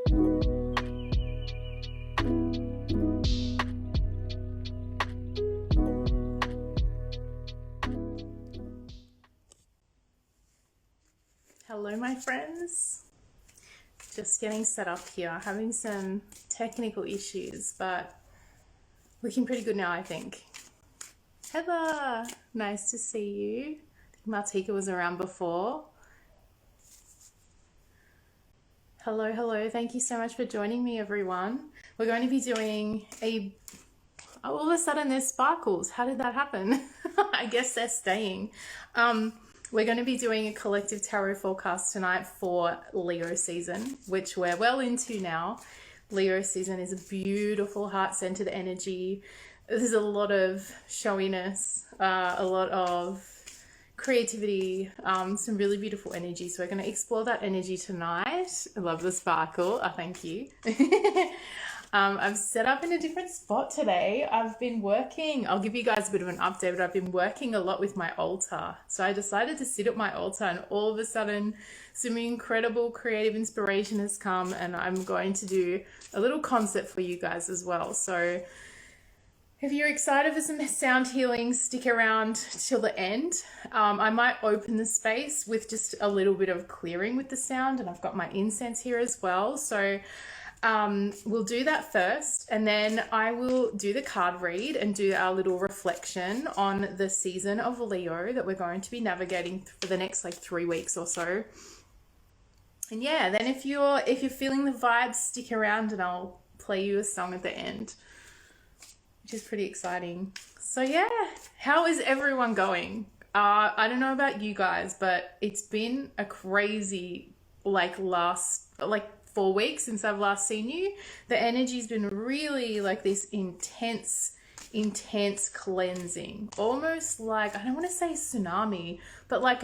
Hello, my friends. Just getting set up here, having some technical issues, but looking pretty good now, I think. Heather, nice to see you. Martika was around before. Hello, hello. Thank you so much for joining me, everyone. We're going to be doing all of a sudden there's sparkles. How did that happen? I guess they're staying. We're going to be doing a collective tarot forecast tonight for Leo season, which we're well into now. Leo season is a beautiful heart-centered energy. There's a lot of showiness, a lot of creativity, some really beautiful energy. So we're going to explore that energy tonight. I love the sparkle. Oh, thank you. I've set up in a different spot today. I've been working, I'll give you guys a bit of an update, but I've been working a lot with my altar. So I decided to sit at my altar, and all of a sudden some incredible creative inspiration has come, and I'm going to do a little concert for you guys as well. So if you're excited for some sound healing, stick around till the end. I might open the space with just a little bit of clearing with the sound, and I've got my incense here as well. So we'll do that first, and then I will do the card read and do our little reflection on the season of Leo that we're going to be navigating for the next like 3 weeks or so. And yeah, then if you're feeling the vibes, stick around and I'll play you a song at the end, which is pretty exciting. So yeah, how is everyone going? I don't know about you guys, but it's been a crazy last 4 weeks since I've last seen you. The energy's been really like this intense cleansing, almost like, I don't want to say tsunami, but like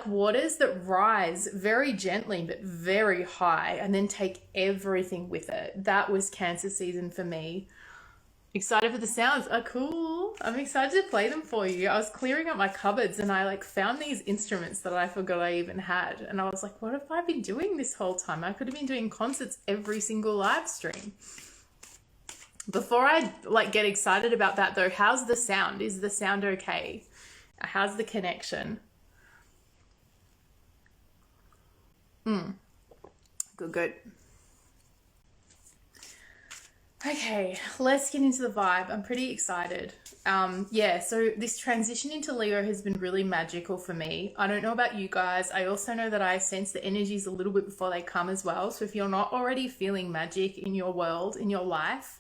waters that rise very gently but very high and then take everything with it. That was Cancer season for me. Excited for the sounds. Oh, cool. I'm excited to play them for you. I was clearing up my cupboards and I found these instruments that I forgot I even had. And I was like, what have I been doing this whole time? I could have been doing concerts every single live stream. Before I get excited about that though, how's the sound? Is the sound okay? How's the connection? Good. Okay, let's get into the vibe. I'm pretty excited. Yeah, so this transition into Leo has been really magical for me. I don't know about you guys. I also know that I sense the energies a little bit before they come as well. So if you're not already feeling magic in your world, in your life,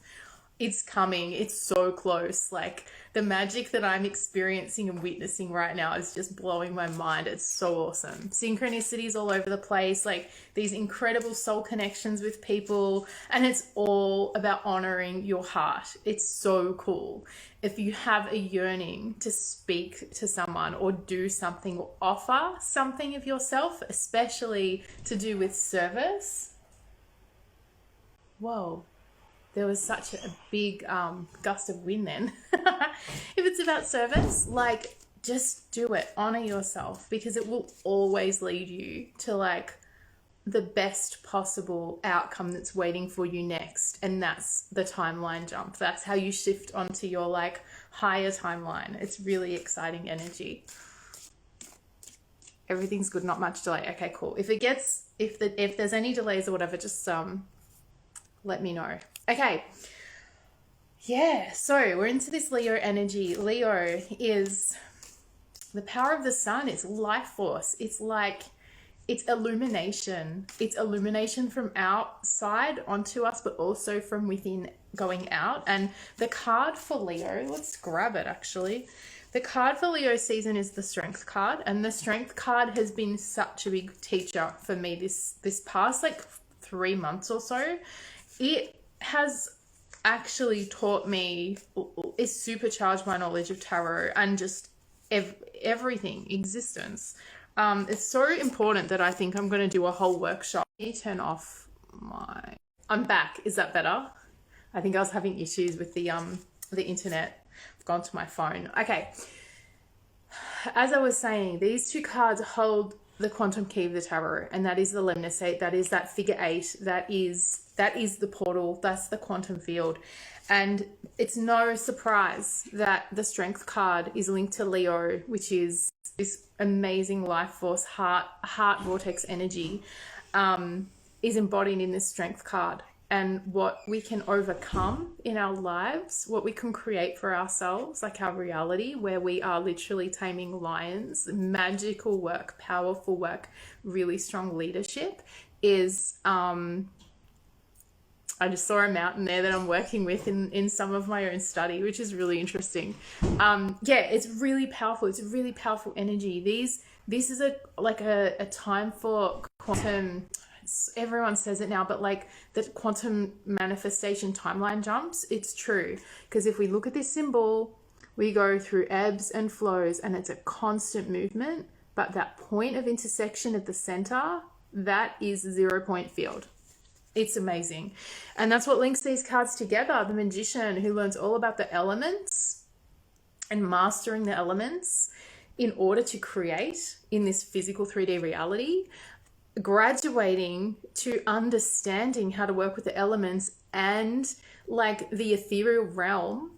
it's coming. It's so close. Like the magic that I'm experiencing and witnessing right now is just blowing my mind. It's so awesome. Synchronicities all over the place, like these incredible soul connections with people, and it's all about honoring your heart. It's so cool. If you have a yearning to speak to someone or do something or offer something of yourself, especially to do with service. Whoa. There was such a big gust of wind then. If it's about service, just do it. Honor yourself, because it will always lead you to the best possible outcome that's waiting for you next. And that's the timeline jump. That's how you shift onto your higher timeline. It's really exciting energy. Everything's good, not much delay. Okay, cool. If there's any delays or whatever, just let me know. Okay. Yeah, so we're into this Leo energy. Leo is the power of the sun. It's life force. It's illumination. It's illumination from outside onto us, but also from within going out. And the card for Leo, let's grab it actually. The card for Leo season is the Strength card. And the Strength card has been such a big teacher for me this past 3 months or so. It has actually taught me, it's supercharged my knowledge of tarot and just everything, existence. It's so important that I think I'm going to do a whole workshop. Let me turn off I'm back. Is that better? I think I was having issues with the internet. I've gone to my phone. Okay. As I was saying, these two cards hold the quantum key of the tarot, and that is the lemniscate, that is that figure 8, that is the portal, that's the quantum field. And it's no surprise that the strength card is linked to Leo, which is this amazing life force, heart vortex energy, is embodied in this strength card. And what we can overcome in our lives, what we can create for ourselves, like our reality, where we are literally taming lions, magical work, powerful work, really strong leadership, is I just saw a mountain there that I'm working with in some of my own study, which is really interesting. Yeah, it's really powerful. It's a really powerful energy. This is a time for quantum. Everyone says it now, but like the quantum manifestation timeline jumps. It's true, because if we look at this symbol, we go through ebbs and flows, and it's a constant movement. But that point of intersection at the center, that is 0 point field. It's amazing. And that's what links these cards together. The magician who learns all about the elements and mastering the elements in order to create in this physical 3D reality, graduating to understanding how to work with the elements and like the ethereal realm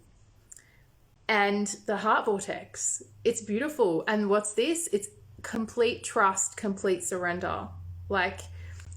and the heart vortex. It's beautiful. And what's this? It's complete trust, complete surrender.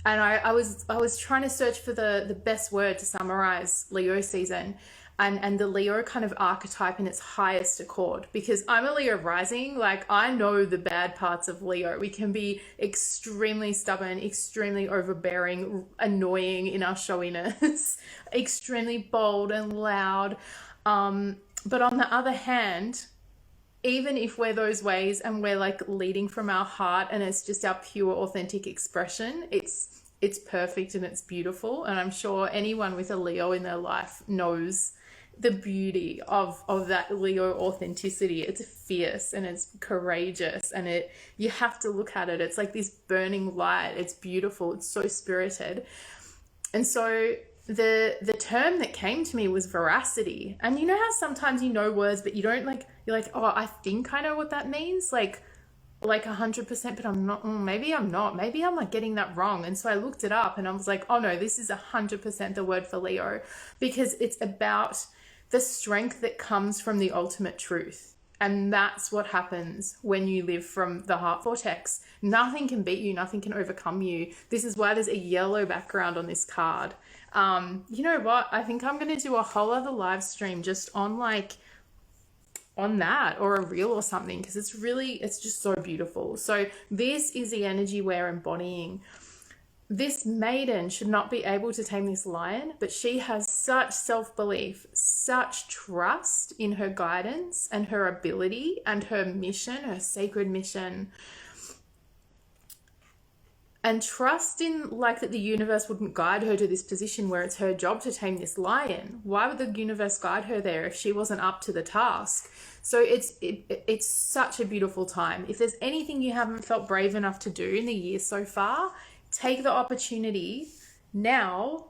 And I was trying to search for the best word to summarize Leo season, and the Leo kind of archetype in its highest accord, because I'm a Leo rising. Like, I know the bad parts of Leo. We can be extremely stubborn, extremely overbearing, annoying in our showiness, extremely bold and loud. But on the other hand, even if we're those ways and we're like leading from our heart and it's just our pure authentic expression, it's perfect and it's beautiful. And I'm sure anyone with a Leo in their life knows the beauty of that Leo authenticity. It's fierce and it's courageous, and you have to look at it. It's like this burning light. It's beautiful. It's so spirited. And so the term that came to me was veracity. And you know how sometimes you know words, but you don't you're like, oh, I think I know what that means. Like 100%, but I'm not, maybe I'm not, maybe I'm like getting that wrong. And so I looked it up and I was like, oh no, this is 100% the word for Leo, because it's about the strength that comes from the ultimate truth. And that's what happens when you live from the heart vortex. Nothing can beat you. Nothing can overcome you. This is why there's a yellow background on this card. You know what? I think I'm going to do a whole other live stream just on that, or a reel or something, because it's just so beautiful. So this is the energy we're embodying. This maiden should not be able to tame this lion, but she has such self-belief, such trust in her guidance and her ability and her mission, her sacred mission, and trust in that the universe wouldn't guide her to this position where it's her job to tame this lion. Why would the universe guide her there if she wasn't up to the task? So it's such a beautiful time. If there's anything you haven't felt brave enough to do in the year so far, take the opportunity now,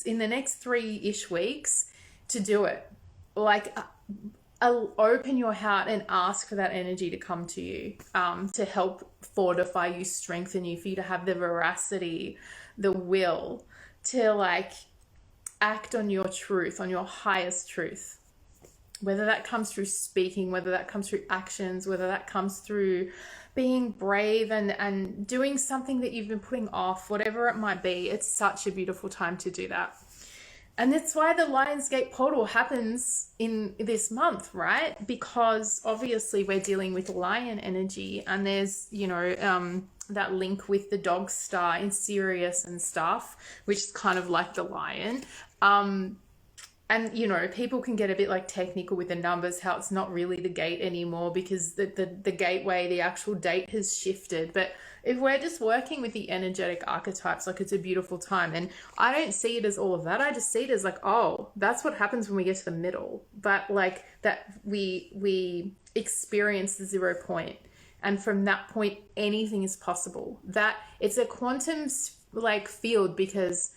in the next 3-ish weeks, to do it. Open your heart and ask for that energy to come to you, to help fortify you, strengthen you, for you to have the veracity, the will to act on your truth, on your highest truth. Whether that comes through speaking, whether that comes through actions, whether that comes through being brave and doing something that you've been putting off, whatever it might be, it's such a beautiful time to do that. And that's why the Lionsgate portal happens in this month, right? Because obviously we're dealing with lion energy, and there's, that link with the dog star in Sirius and stuff, which is kind of like the lion. And, people can get a bit technical with the numbers, how it's not really the gate anymore because the gateway, the actual date has shifted. But if we're just working with the energetic archetypes, it's a beautiful time. And I don't see it as all of that. I just see it as oh, that's what happens when we get to the middle. But that we experience the 0 point. And from that point, anything is possible. That it's a quantum field, because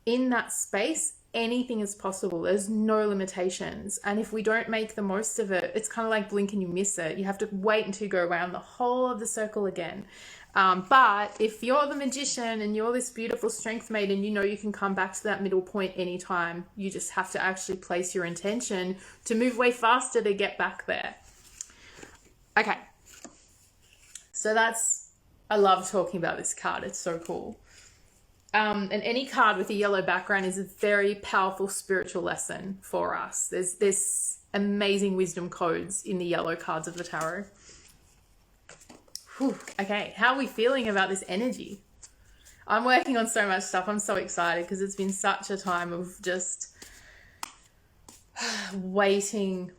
in that space, anything is possible. There's no limitations. And if we don't make the most of it, it's kind of like blink and you miss it. You have to wait until you go around the whole of the circle again. But if you're the magician and you're this beautiful strength maiden, you know you can come back to that middle point anytime. You just have to actually place your intention to move way faster to get back there. Okay. So I love talking about this card. It's so cool. And any card with a yellow background is a very powerful spiritual lesson for us. There's this amazing wisdom codes in the yellow cards of the tarot. Whew. Okay, how are we feeling about this energy? I'm working on so much stuff. I'm so excited because it's been such a time of just waiting.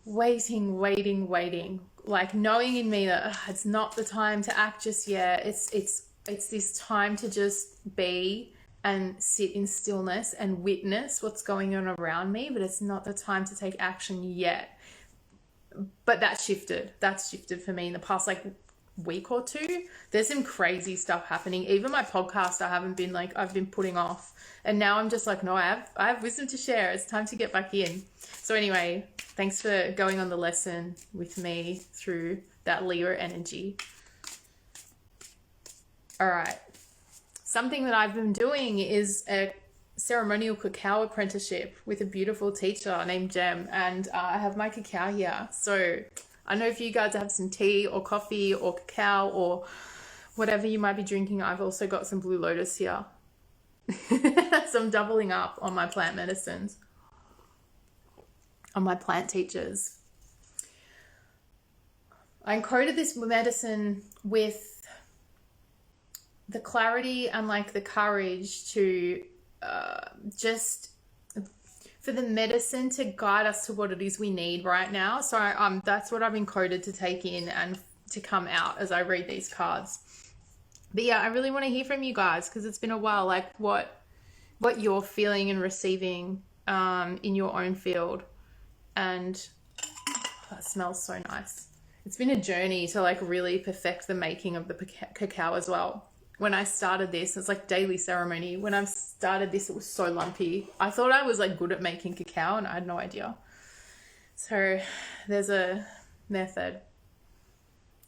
Like knowing in me that it's not the time to act just yet. It's this time to just be and sit in stillness and witness what's going on around me, but it's not the time to take action yet. But that's shifted for me in the past week or two. There's some crazy stuff happening. Even my podcast I've been putting off, and now I'm just like, no, I have wisdom to share. It's time to get back in. So anyway, thanks for going on the lesson with me through that Leo energy. All right, something that I've been doing is a ceremonial cacao apprenticeship with a beautiful teacher named Jem, and I have my cacao here. So I know if you guys have some tea or coffee or cacao or whatever you might be drinking, I've also got some Blue Lotus here. So I'm doubling up on my plant medicines, on my plant teachers. I encoded this medicine with the clarity and the courage to just for the medicine to guide us to what it is we need right now. So that's what I've encoded to take in and to come out as I read these cards. But yeah, I really want to hear from you guys because it's been a while, what you're feeling and receiving in your own field. And that smells so nice. It's been a journey to really perfect the making of the cacao as well. When I started this, it's daily ceremony. When I started this, it was so lumpy. I thought I was good at making cacao and I had no idea. So there's a method.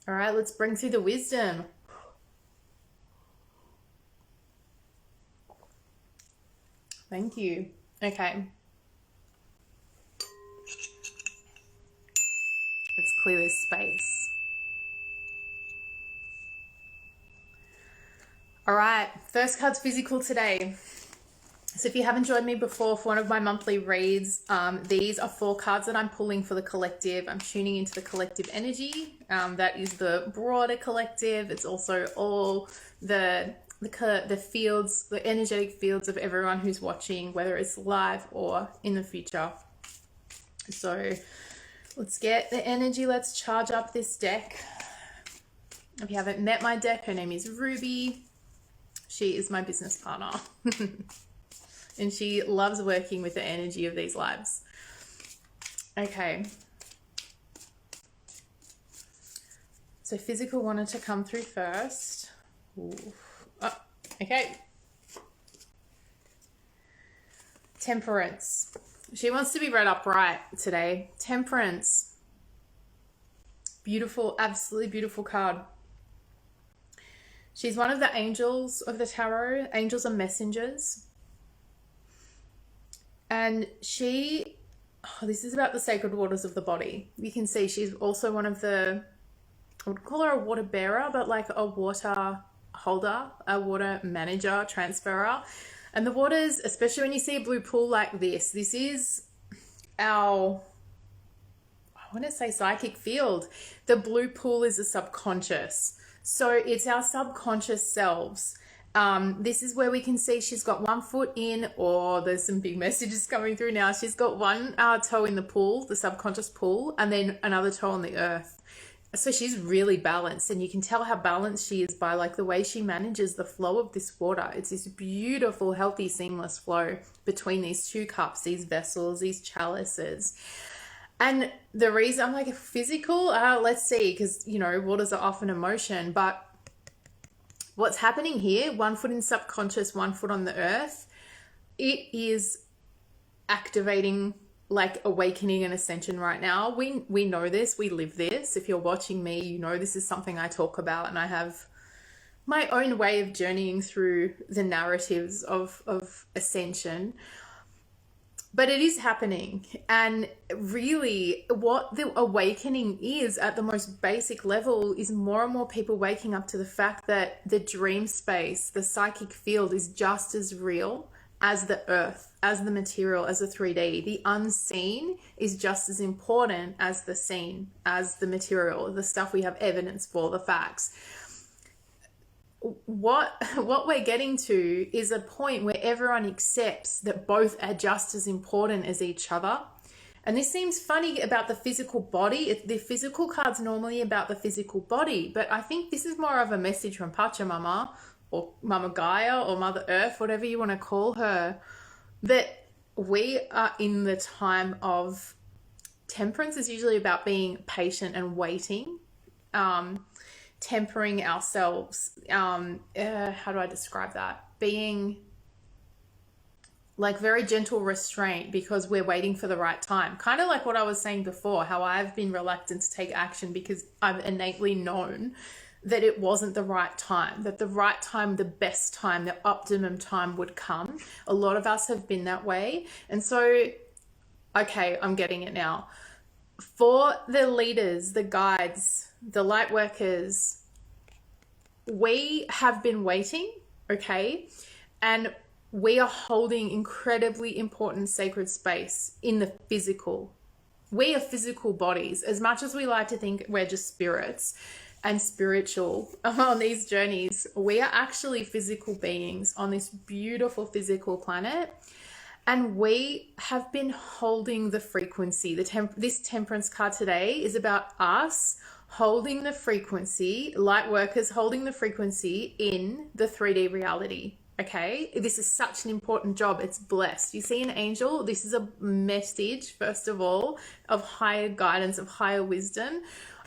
All right, let's bring through the wisdom. Thank you. Okay. Let's clear this space. All right, first card's physical today. So if you haven't joined me before for one of my monthly reads, these are 4 cards that I'm pulling for the collective. I'm tuning into the collective energy. That is the broader collective. It's also all the fields, the energetic fields of everyone who's watching, whether it's live or in the future. So let's get the energy. Let's charge up this deck. If you haven't met my deck, her name is Ruby. She is my business partner. And she loves working with the energy of these lives. Okay. So physical wanted to come through first. Ooh. Oh, okay. Temperance. She wants to be read upright today. Temperance. Beautiful, absolutely beautiful card. She's one of the angels of the tarot. Angels are messengers. And this is about the sacred waters of the body. You can see she's also one of I would call her a water bearer, but a water holder, a water manager, transferer. And the waters, especially when you see a blue pool like this is our, I want to say psychic field. The blue pool is the subconscious. So it's our subconscious selves. This is where we can see she's got one foot in, or there's some big messages coming through now. She's got one toe in the pool, the subconscious pool, and then another toe on the earth. So she's really balanced, and you can tell how balanced she is by the way she manages the flow of this water. It's this beautiful, healthy, seamless flow between these 2 cups, these vessels, these chalices. And the reason I'm physical, let's see, because, waters are often emotion, but what's happening here, 1 foot in subconscious, 1 foot on the earth, it is activating awakening and ascension right now. We know this, we live this. If you're watching me, this is something I talk about, and I have my own way of journeying through the narratives of ascension. But it is happening. And really, what the awakening is at the most basic level is more and more people waking up to the fact that the dream space, the psychic field, is just as real as the earth, as the material, as the 3D. The unseen is just as important as the seen, as the material, the stuff we have evidence for, the facts. What we're getting to is a point where everyone accepts that both are just as important as each other. And this seems funny about the physical body. The physical card's normally about the physical body, but I think this is more of a message from Pachamama or Mama Gaia or Mother Earth, whatever you want to call her, that we are in the time of temperance. Is usually about being patient and waiting. Tempering ourselves, how do I describe that? Being like very gentle restraint because we're waiting for the right time. Kind of like what I was saying before, how I've been reluctant to take action because I've innately known that it wasn't the right time, that the right time, the best time, the optimum time would come. A lot of us have been that way. And so, okay, I'm getting it now. For the leaders, the guides, the light workers, we have been waiting, okay? And we are holding incredibly important sacred space in the physical. We are physical bodies. As much as we like to think we're just spirits and spiritual on these journeys, we are actually physical beings on this beautiful physical planet. And we have been holding the frequency. This temperance card today is about us holding the frequency, light workers holding the frequency in the 3D reality. Okay, this is such an important job. It's blessed. You see an angel, this is a message, first of all, of higher guidance, of higher wisdom.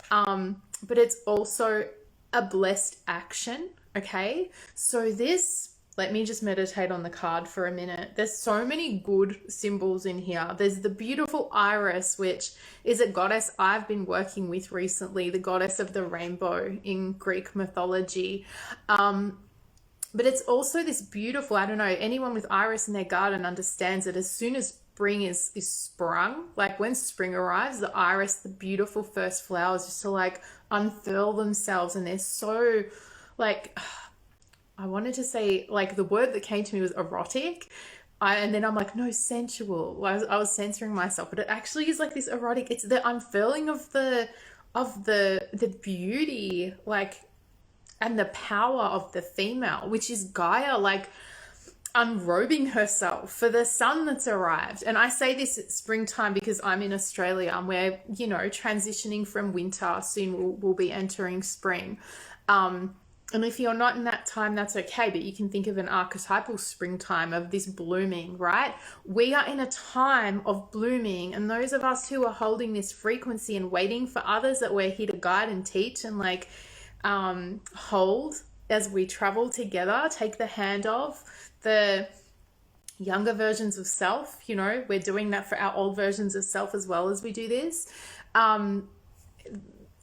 But it's also a blessed action. Okay, so this, let me just meditate on the card for a minute. There's so many good symbols in here. There's the beautiful iris, which is a goddess I've been working with recently, the goddess of the rainbow in Greek mythology. But it's also this beautiful, I don't know, anyone with iris in their garden understands that as soon as spring is sprung, like when spring arrives, the iris, the beautiful first flowers just to like unfurl themselves, and they're so like, I wanted to say, like, the word that came to me was erotic. And then I'm like, no, sensual. I was censoring myself, but it actually is like this erotic. It's the unfurling of the beauty, like, and the power of the female, which is Gaia, like, unrobing herself for the sun that's arrived. And I say this at springtime because I'm in Australia and we're, you know, transitioning from winter. Soon we'll be entering spring. And if you're not in that time, that's okay, but you can think of an archetypal springtime of this blooming, right? We are in a time of blooming, and those of us who are holding this frequency and waiting for others that we're here to guide and teach and like hold as we travel together, take the hand of the younger versions of self, you know, we're doing that for our old versions of self as well as we do this.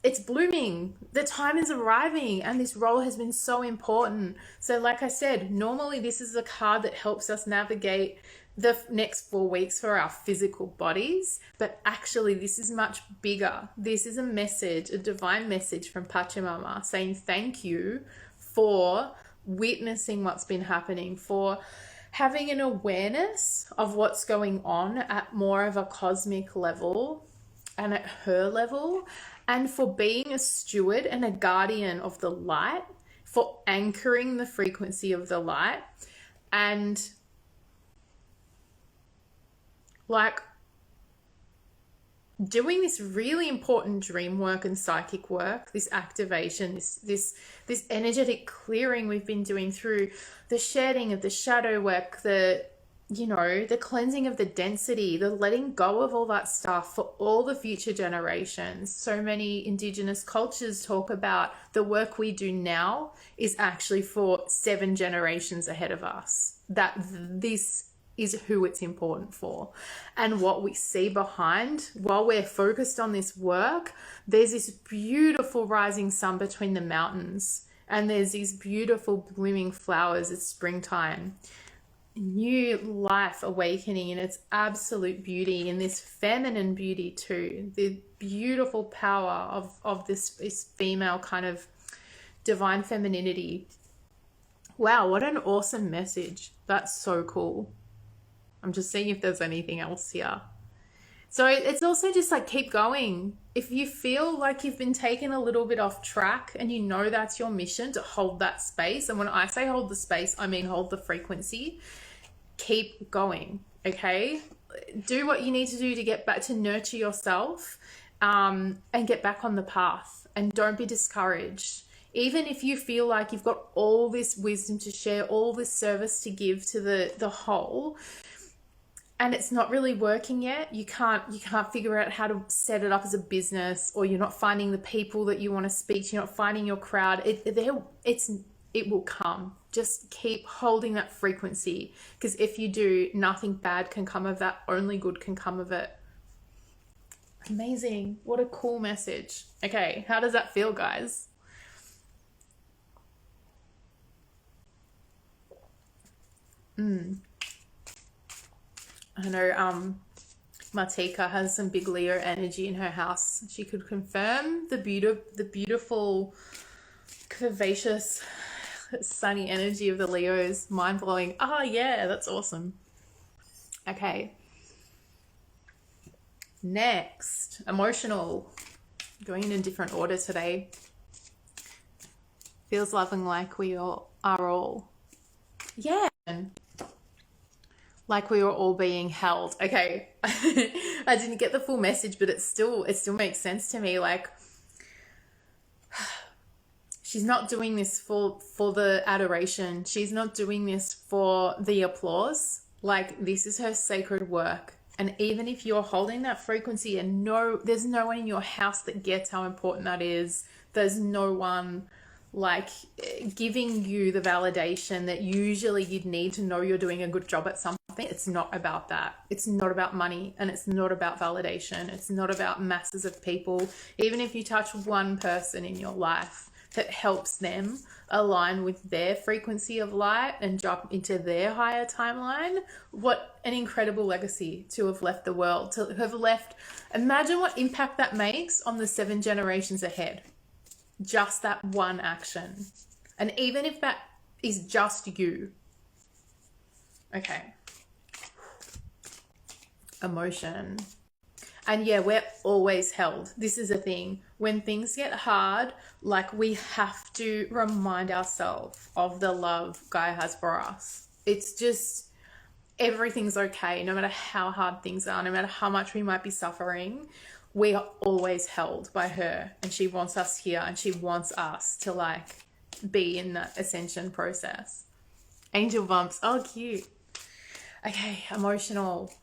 It's blooming. The time is arriving, and this role has been so important. So like I said, normally this is a card that helps us navigate the next 4 weeks for our physical bodies, but actually this is much bigger. This is a message, a divine message from Pachamama saying thank you for witnessing what's been happening, for having an awareness of what's going on at more of a cosmic level and at her level, and for being a steward and a guardian of the light, for anchoring the frequency of the light, and like doing this really important dream work and psychic work, this activation, this energetic clearing we've been doing through the shedding of the shadow work, the, you know, the cleansing of the density, the letting go of all that stuff for all the future generations. So many Indigenous cultures talk about the work we do now is actually for 7 generations ahead of us, that this is who it's important for. And what we see behind, while we're focused on this work, there's this beautiful rising sun between the mountains. and there's these beautiful blooming flowers. It's springtime, new life awakening in its absolute beauty, and this feminine beauty too, the beautiful power of this female kind of divine femininity. Wow, what an awesome message. That's so cool. I'm just seeing if there's anything else here. So it's also just like, keep going. If you feel like you've been taken a little bit off track and you know that's your mission, to hold that space. And when I say hold the space, I mean hold the frequency. Keep going, okay? Do what you need to do to get back, to nurture yourself, and get back on the path. And don't be discouraged. Even if you feel like you've got all this wisdom to share, all this service to give to the whole, and it's not really working yet, you can't figure out how to set it up as a business, or you're not finding the people that you want to speak to, you're not finding your crowd, it will come. Just keep holding that frequency, because if you do, nothing bad can come of that, only good can come of it. Amazing. What a cool message. Okay, how does that feel, guys? I know Martika has some big Leo energy in her house. She could confirm the beautiful, curvaceous, sunny energy of the Leos. Mind-blowing. Oh, yeah, that's awesome. Okay. Next, emotional. Going in a different order today. Feels loving like we all are all. Yeah. Like we were all being held. Okay. I didn't get the full message, but it still makes sense to me. Like, she's not doing this for the adoration. She's not doing this for the applause. Like, this is her sacred work. And even if you're holding that frequency and there's no one in your house that gets how important that is, there's no one like giving you the validation that usually you'd need to know you're doing a good job at something. It's not about that. It's not about money, and it's not about validation. It's not about masses of people. Even if you touch one person in your life that helps them align with their frequency of light and jump into their higher timeline, what an incredible legacy to have left the world, to have left. Imagine what impact that makes on the 7 generations ahead. Just that one action. And even if that is just you. Okay. Emotion. And yeah, we're always held. This is a thing. When things get hard, like, we have to remind ourselves of the love Gaia has for us. It's just, everything's okay. No matter how hard things are, no matter how much we might be suffering, we are always held by her, and she wants us here, and she wants us to like be in that ascension process. Angel bumps. Oh, cute. Okay, emotional.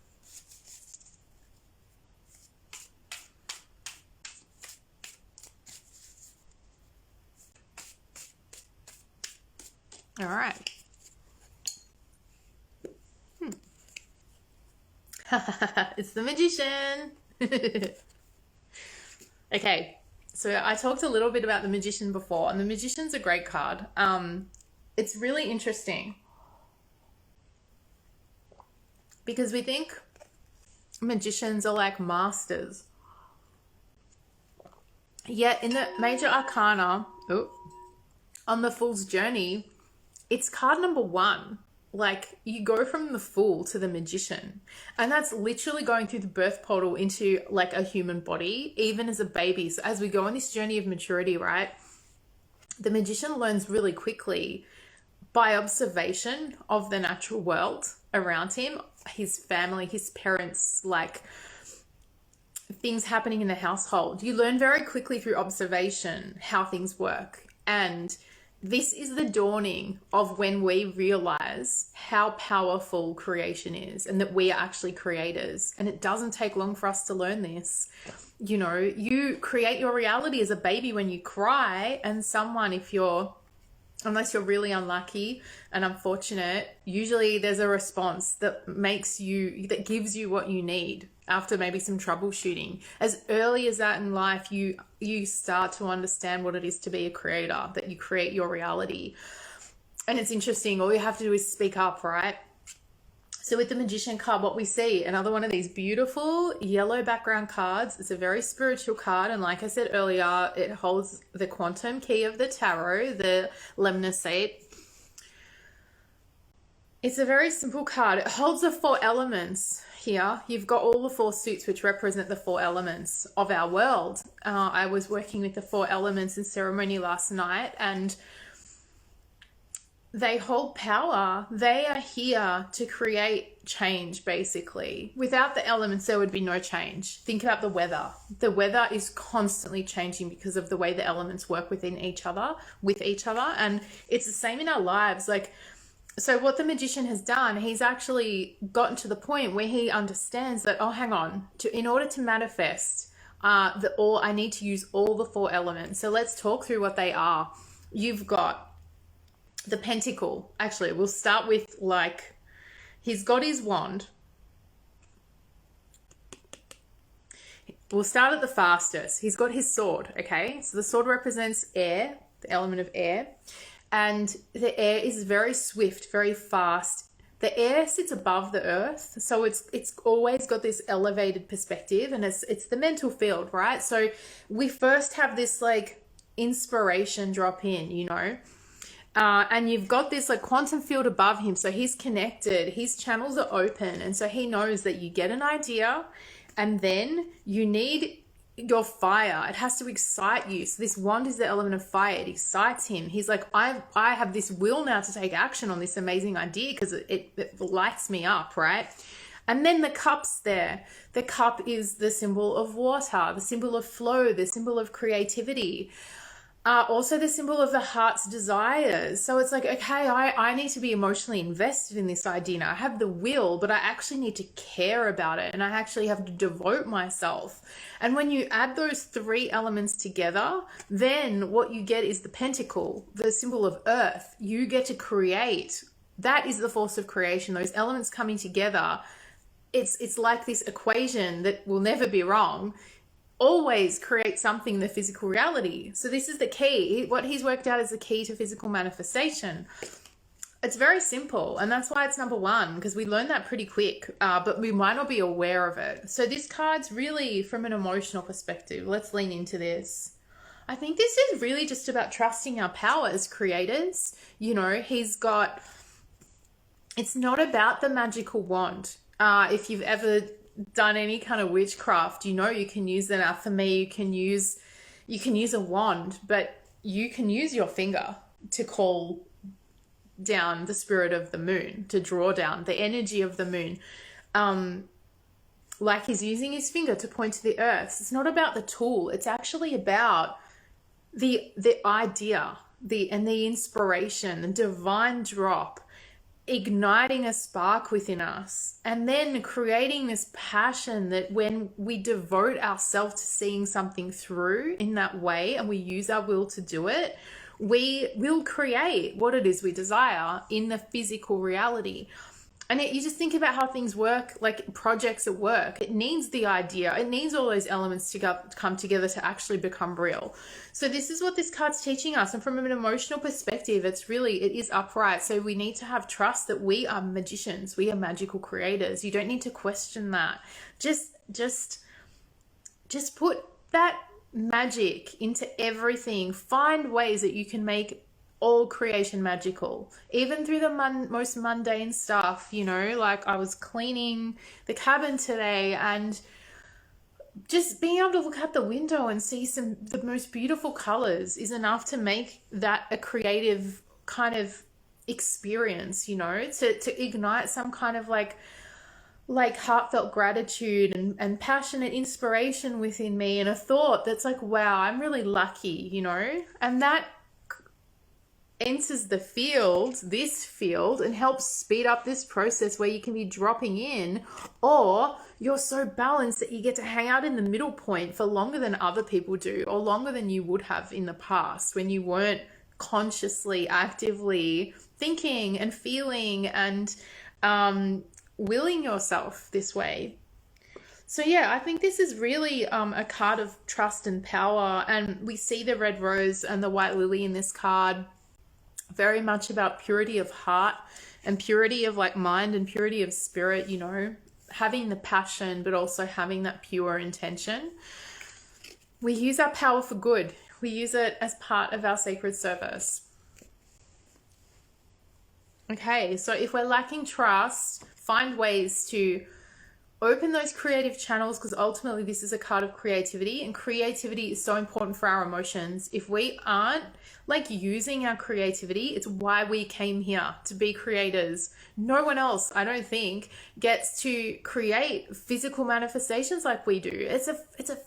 All right. It's the Magician. Okay, so I talked a little bit about the Magician before, and the Magician's a great card. It's really interesting because we think magicians are like masters. Yet in the major arcana, on the Fool's Journey, it's card number 1. Like, you go from the Fool to the Magician, and that's literally going through the birth portal into like a human body, even as a baby. So as we go on this journey of maturity, right, the Magician learns really quickly by observation of the natural world around him, his family, his parents, like things happening in the household. You learn very quickly through observation how things work. And this is the dawning of when we realize how powerful creation is, and that we are actually creators. And it doesn't take long for us to learn this. You know, you create your reality as a baby when you cry, and someone, if you're unless you're really unlucky and unfortunate, usually there's a response that gives you what you need after maybe some troubleshooting. As early as that in life, you start to understand what it is to be a creator, that you create your reality. And it's interesting, all you have to do is speak up, right? So with the Magician card, what we see, another one of these beautiful yellow background cards. It's a very spiritual card. And like I said earlier, it holds the quantum key of the tarot, the lemniscate. It's a very simple card. It holds the 4 elements here. You've got all the 4 suits, which represent the 4 elements of our world. I was working with the 4 elements in ceremony last night, and they hold power. They are here to create change, basically. Without the elements, there would be no change. Think about the weather. The weather is constantly changing because of the way the elements work with each other. And it's the same in our lives. So what the Magician has done, he's actually gotten to the point where he understands that, oh, hang on, in order to manifest, I need to use all the 4 elements. So let's talk through what they are. You've got the Pentacle. Actually, we'll start with, he's got his wand. We'll start at the fastest. He's got his sword, okay? So the sword represents air, the element of air. And the air is very swift, very fast. The air sits above the earth, so it's always got this elevated perspective, and it's the mental field, right? So we first have this inspiration drop in, and you've got this quantum field above him, so he's connected, his channels are open, and so he knows that you get an idea, and then you need your fire. It has to excite you. So this wand is the element of fire. It excites him. He's like, I have this will now to take action on this amazing idea because it lights me up, right? And then the cup's there. The cup is the symbol of water, the symbol of flow, the symbol of creativity. Also the symbol of the heart's desires. So it's okay, I need to be emotionally invested in this idea. Now I have the will, but I actually need to care about it, and I actually have to devote myself. And when you add those 3 elements together, then what you get is the Pentacle, the symbol of earth. You get to create. That is the force of creation. Those elements coming together. It's like this equation that will never be wrong. Always create something in the physical reality. So this is the key. What he's worked out is the key to physical manifestation. It's very simple, and that's why it's number 1, because we learn that pretty quick, but we might not be aware of it. So this card's really from an emotional perspective. Let's lean into this. I think this is really just about trusting our power as creators. It's not about the magical wand. If you've ever done any kind of witchcraft, you can use them. Now for me, you can use a wand, but you can use your finger to call down the spirit of the moon, to draw down the energy of the moon. Like he's using his finger to point to the earth. It's not about the tool. It's actually about the idea, the inspiration, the divine drop, igniting a spark within us, and then creating this passion that when we devote ourselves to seeing something through in that way, and we use our will to do it, we will create what it is we desire in the physical reality. And you just think about how things work, like projects at work. It needs the idea. It needs all those elements to come together to actually become real. So this is what this card's teaching us. And from an emotional perspective, it is upright. So we need to have trust that we are magicians. We are magical creators. You don't need to question that. Just put that magic into everything. Find ways that you can make all creation magical, even through the most mundane stuff. Like I was cleaning the cabin today, and just being able to look out the window and see the most beautiful colors is enough to make that a creative kind of experience, to ignite some kind of like heartfelt gratitude and passionate inspiration within me, and a thought that's like, wow, I'm really lucky, and that enters this field, and helps speed up this process where you can be dropping in, or you're so balanced that you get to hang out in the middle point for longer than other people do, or longer than you would have in the past when you weren't consciously, actively thinking and feeling and willing yourself this way. So yeah, I think this is really a card of trust and power, and we see the red rose and the white lily in this card very much about purity of heart and purity of like mind and purity of spirit, you know, having the passion but also having that pure intention. We use our power for good. We use it as part of our sacred service. Okay, so if we're lacking trust, find ways to open those creative channels, because ultimately this is a card of creativity, and creativity is so important for our emotions. If we aren't like using our creativity, it's why we came here, to be creators. No one else, I don't think, gets to create physical manifestations like we do. It's a fucking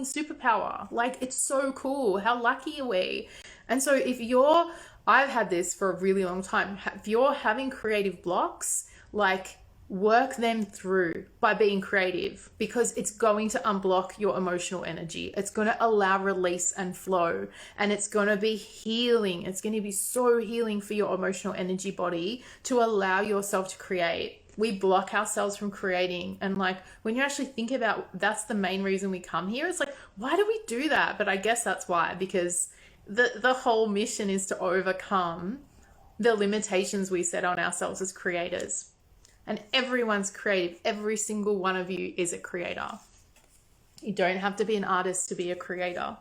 superpower. Like, it's so cool. How lucky are we? And so I've had this for a really long time. If you're having creative blocks, like, work them through by being creative, because it's going to unblock your emotional energy. It's going to allow release and flow, and it's going to be healing. It's going to be so healing for your emotional energy body to allow yourself to create. We block ourselves from creating, and like, when you actually think about, that's the main reason we come here. It's like, why do we do that? But I guess that's why, because the whole mission is to overcome the limitations we set on ourselves as creators. And everyone's creative. Every single one of you is a creator. You don't have to be an artist to be a creator.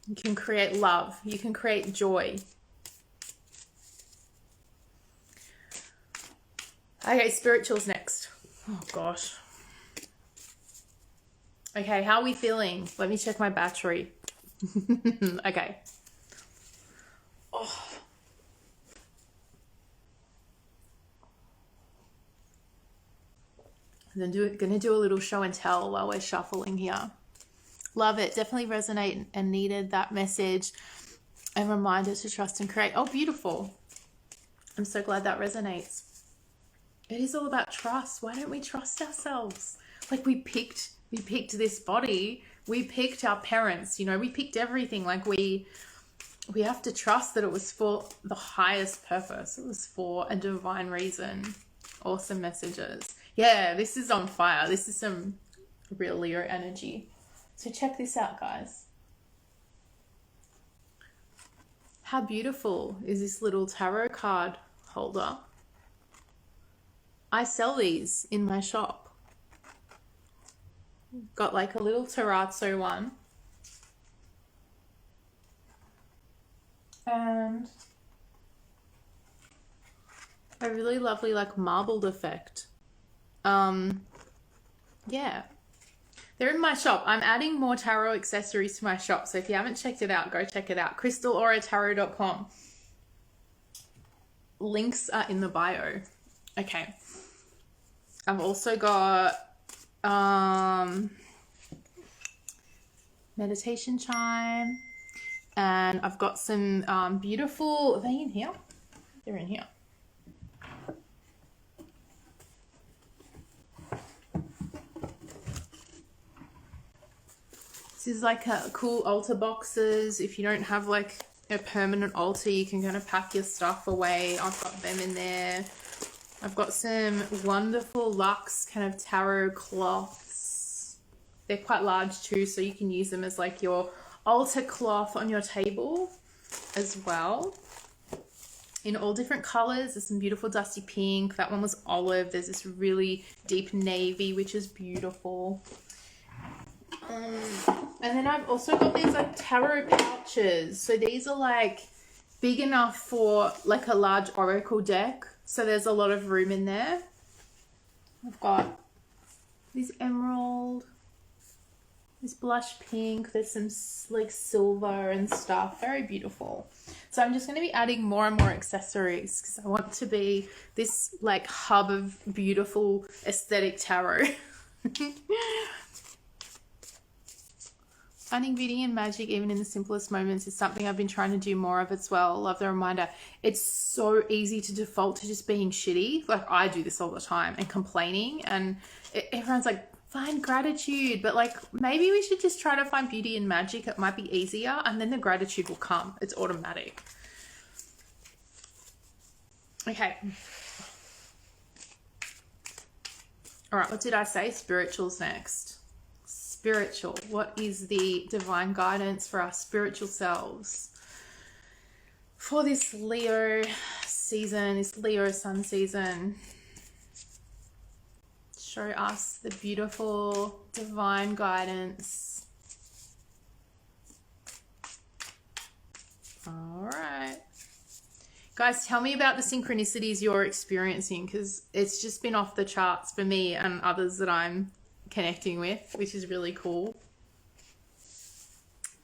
You can create love. You can create joy. Okay, spirituals next. Oh gosh. Okay, how are we feeling? Let me check my battery. Okay. Oh. And then gonna do a little show and tell while we're shuffling here. Love it. Definitely resonate and needed that message and reminder to trust and create. Oh, beautiful. I'm so glad that resonates. It is all about trust. Why don't we trust ourselves? Like, we picked this body. We picked our parents, you know, we picked everything. Like, we have to trust that it was for the highest purpose. It was for a divine reason. Awesome messages. Yeah, this is on fire. This is some real Leo energy. So check this out, guys. How beautiful is this little tarot card holder? I sell these in my shop. Got like a little terrazzo one. And a really lovely like marbled effect. Yeah, they're in my shop. I'm adding more tarot accessories to my shop, so if you haven't checked it out, go check it out. crystalauratarot.com. Links are in the bio. Okay, I've also got meditation chime, and I've got some beautiful, are they in here? They're in here. This is like a cool altar boxes. If you don't have like a permanent altar, you can kind of pack your stuff away. I've got them in there. I've got some wonderful luxe kind of tarot cloths. They're quite large too, so you can use them as like your altar cloth on your table as well. In all different colors. There's some beautiful dusty pink. That one was olive. There's this really deep navy, which is beautiful. And then I've also got these like tarot pouches. So these are like big enough for like a large oracle deck. So there's a lot of room in there. I've got this emerald, this blush pink. There's some like silver and stuff. Very beautiful. So I'm just going to be adding more and more accessories because I want to be this like hub of beautiful aesthetic tarot. Finding beauty and magic even in the simplest moments is something I've been trying to do more of as well. Love the reminder. It's so easy to default to just being shitty. Like, I do this all the time and complaining, and everyone's like, find gratitude. But like, maybe we should just try to find beauty in magic. It might be easier, and then the gratitude will come. It's automatic. Okay. All right, what did I say? Spiritual's next. Spiritual. What is the divine guidance for our spiritual selves for this Leo season, this Leo sun season? Show us the beautiful divine guidance. All right. Guys, tell me about the synchronicities you're experiencing, because it's just been off the charts for me and others that I'm connecting with, which is really cool.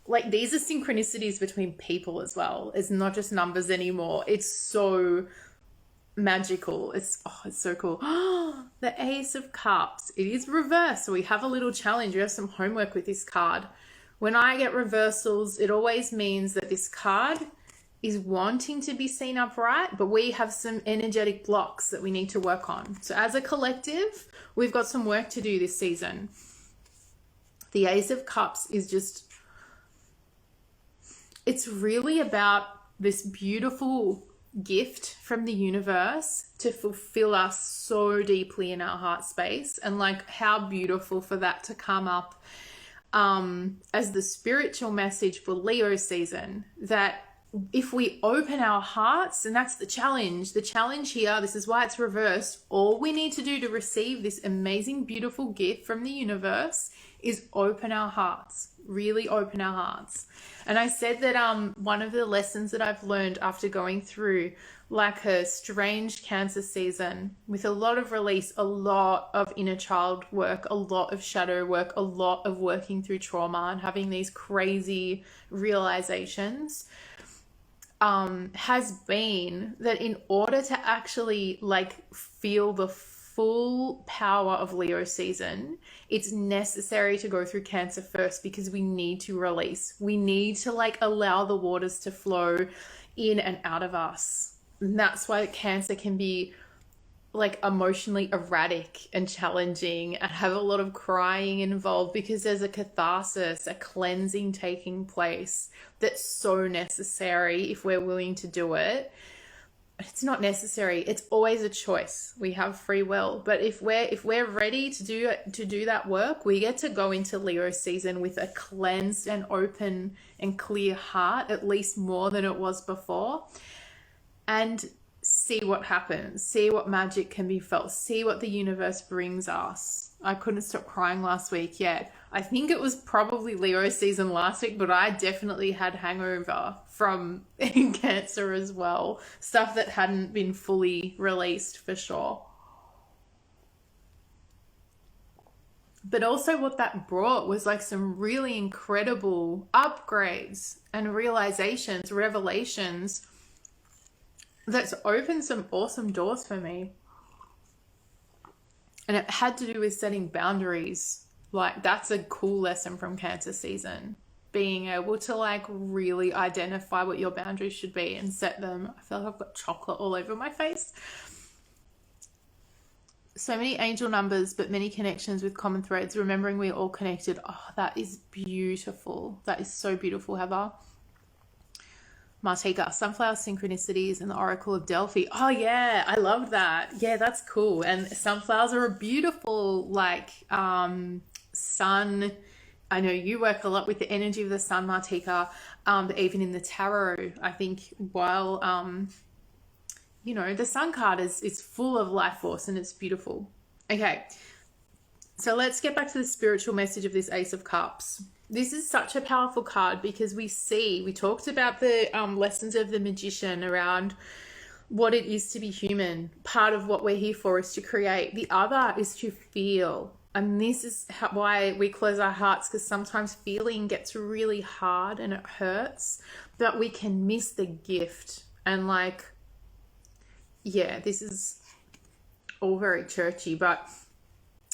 Like, these are synchronicities between people as well. It's not just numbers anymore. It's so magical. It's so cool. The Ace of Cups. It is reversed, so we have a little challenge. We have some homework with this card. When I get reversals, it always means that this card is wanting to be seen upright, but we have some energetic blocks that we need to work on. So as a collective, we've got some work to do this season. The Ace of Cups is just, it's really about this beautiful gift from the universe to fulfill us so deeply in our heart space. And like, how beautiful for that to come up as the spiritual message for Leo season, that if we open our hearts, and that's the challenge here, this is why it's reversed. All we need to do to receive this amazing, beautiful gift from the universe is open our hearts, really open our hearts. And I said that one of the lessons that I've learned after going through like a strange Cancer season with a lot of release, a lot of inner child work, a lot of shadow work, a lot of working through trauma and having these crazy realizations, has been that in order to actually like feel the full power of Leo season, it's necessary to go through Cancer first, because we need to release. We need to like allow the waters to flow in and out of us. And that's why Cancer can be like emotionally erratic and challenging and have a lot of crying involved, because there's a catharsis, a cleansing taking place that's so necessary if we're willing to do it. It's not necessary. It's always a choice. We have free will. But if we're ready to do that work, we get to go into Leo season with a cleansed and open and clear heart, at least more than it was before, and see what happens, see what magic can be felt, see what the universe brings us. I couldn't stop crying last week yet. I think it was probably Leo season last week, but I definitely had hangover from Cancer as well. Stuff that hadn't been fully released for sure. But also what that brought was like some really incredible upgrades and realizations, revelations, that's opened some awesome doors for me. And it had to do with setting boundaries. Like, that's a cool lesson from Cancer season. Being able to like really identify what your boundaries should be and set them. I feel like I've got chocolate all over my face. So many angel numbers, but many connections with common threads. Remembering we're all connected. Oh, that is beautiful. That is so beautiful, Heather. Martika, sunflower synchronicities and the Oracle of Delphi. Oh yeah, I love that. Yeah, that's cool. And sunflowers are a beautiful like sun. I know you work a lot with the energy of the sun, Martika. But even in the tarot, I think while you know, the sun card is full of life force and it's beautiful. Okay, so let's get back to the spiritual message of this Ace of Cups. This is such a powerful card because we talked about the lessons of the magician around what it is to be human. Part of what we're here for is to create. The other is to feel. And this is why we close our hearts, because sometimes feeling gets really hard and it hurts, but we can miss the gift. And like, yeah, this is all very churchy, but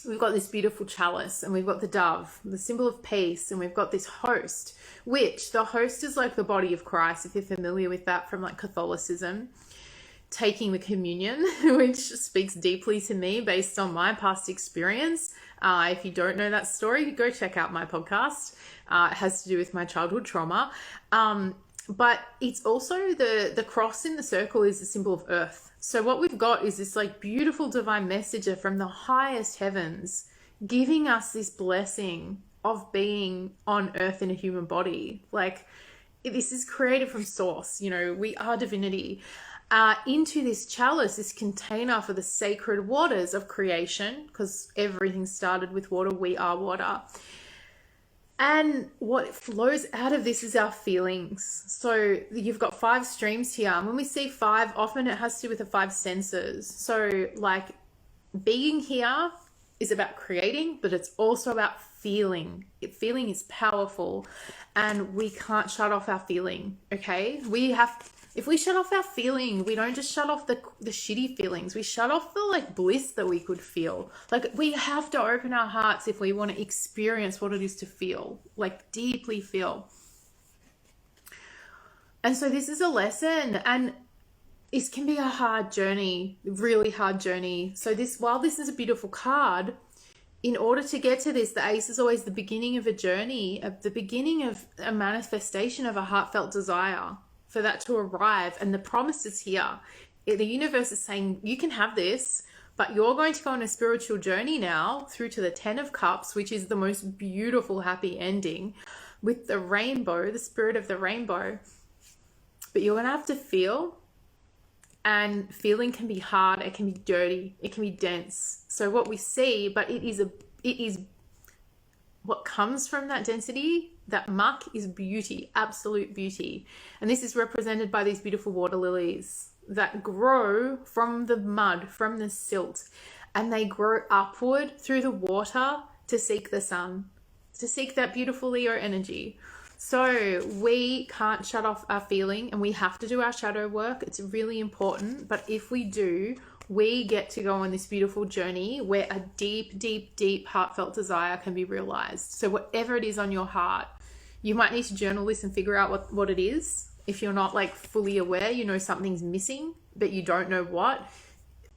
we've got this beautiful chalice and we've got the dove, the symbol of peace, and we've got this host, which the host is like the body of Christ, if you're familiar with that from like Catholicism. taking the communion, which speaks deeply to me based on my past experience. If you don't know that story, go check out my podcast. It has to do with my childhood trauma. But it's also the cross in the circle is the symbol of earth. So what we've got is this like beautiful divine messenger from the highest heavens giving us this blessing of being on earth in a human body. Like, this is created from source, you know, we are divinity. Into this chalice, this container for the sacred waters of creation, because everything started with water, we are water. And what flows out of this is our feelings. So you've got 5 streams here. And when we see 5, often it has to do with the 5 senses. So like being here is about creating, but it's also about feeling. Feeling is powerful, and we can't shut off our feeling, okay? If we shut off our feeling, we don't just shut off the shitty feelings. We shut off the like bliss that we could feel. Like, we have to open our hearts if we want to experience what it is to feel, like deeply feel. And so this is a lesson, and this can be a hard journey, really hard journey. So while this is a beautiful card, in order to get to this, the ace is always the beginning of a journey, the beginning of a manifestation of a heartfelt desire for that to arrive. And the promise is here. The universe is saying, you can have this, but you're going to go on a spiritual journey now through to the 10 of Cups, which is the most beautiful, happy ending with the rainbow, the spirit of the rainbow. But you're going to have to feel, and feeling can be hard. It can be dirty. It can be dense. So what we see, but it is what comes from that density, that muck, is beauty, absolute beauty. And this is represented by these beautiful water lilies that grow from the mud, from the silt, and they grow upward through the water to seek the sun, to seek that beautiful Leo energy. So we can't shut off our feeling, and we have to do our shadow work. It's really important. But if we do, we get to go on this beautiful journey where a deep, deep, deep heartfelt desire can be realized. So whatever it is on your heart, you might need to journal this and figure out what it is. If you're not like fully aware, you know something's missing, but you don't know what,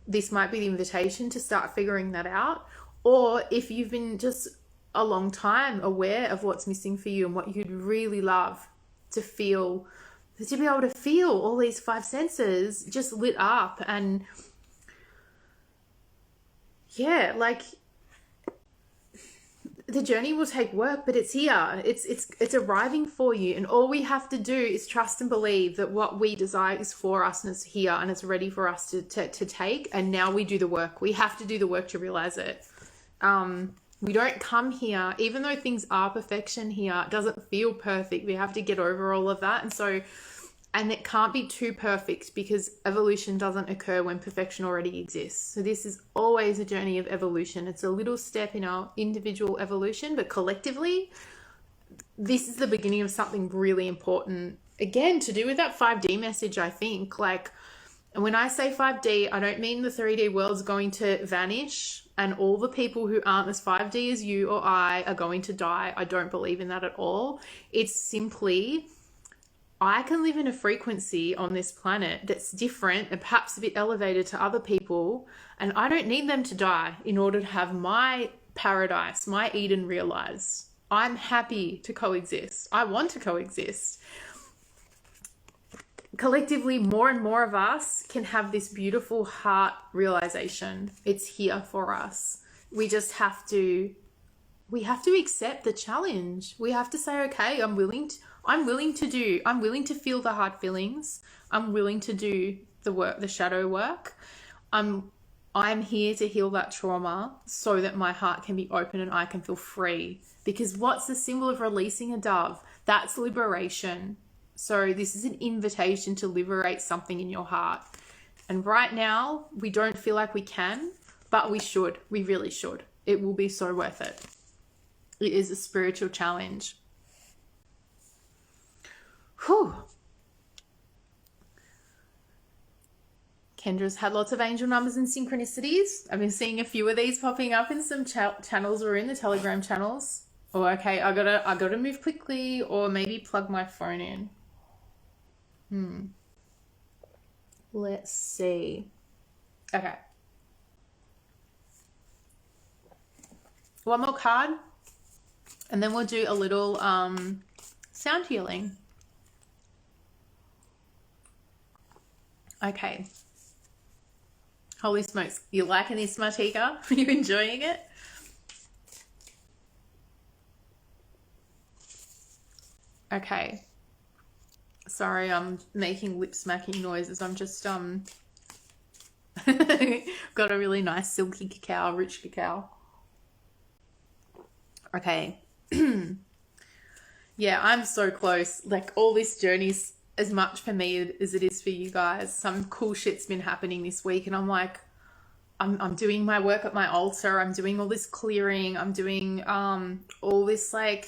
this might be the invitation to start figuring that out. Or if you've been just a long time aware of what's missing for you and what you'd really love to feel, to be able to feel all these 5 senses just lit up. And yeah, like, the journey will take work, but it's here. It's arriving for you. And all we have to do is trust and believe that what we desire is for us, and it's here, and it's ready for us to take. And now we do the work. We have to do the work to realize it. We don't come here, even though things are perfection here, it doesn't feel perfect. We have to get over all of that. And it can't be too perfect, because evolution doesn't occur when perfection already exists. So this is always a journey of evolution. It's a little step in our individual evolution, but collectively, this is the beginning of something really important. Again, to do with that 5D message, I think. Like, when I say 5D, I don't mean the 3D world's going to vanish and all the people who aren't as 5D as you or I are going to die. I don't believe in that at all. It's simply, I can live in a frequency on this planet that's different and perhaps a bit elevated to other people, and I don't need them to die in order to have my paradise, my Eden realized. I'm happy to coexist. I want to coexist. Collectively, more and more of us can have this beautiful heart realization. It's here for us. We just have to accept the challenge. We have to say, okay, I'm willing to feel the hard feelings. I'm willing to do the work, the shadow work. I'm here to heal that trauma so that my heart can be open and I can feel free. Because what's the symbol of releasing a dove? That's liberation. So this is an invitation to liberate something in your heart. And right now, we don't feel like we can, but we should. We really should. It will be so worth it. It is a spiritual challenge. Whew. Kendra's had lots of angel numbers and synchronicities. I've been seeing a few of these popping up in some channels or in the Telegram channels. Oh, okay, I gotta move quickly, or maybe plug my phone in. Let's see. Okay. One more card, and then we'll do a little sound healing. Okay. Holy smokes. You liking this, Martika? Are you enjoying it? Okay. Sorry, I'm making lip smacking noises. I'm just got a really nice silky cacao, rich cacao. Okay. Yeah, I'm so close. Like, all this journey's as much for me as it is for you guys. Some cool shit's been happening this week, and I'm like, I'm doing my work at my altar. I'm doing all this clearing. I'm doing all this like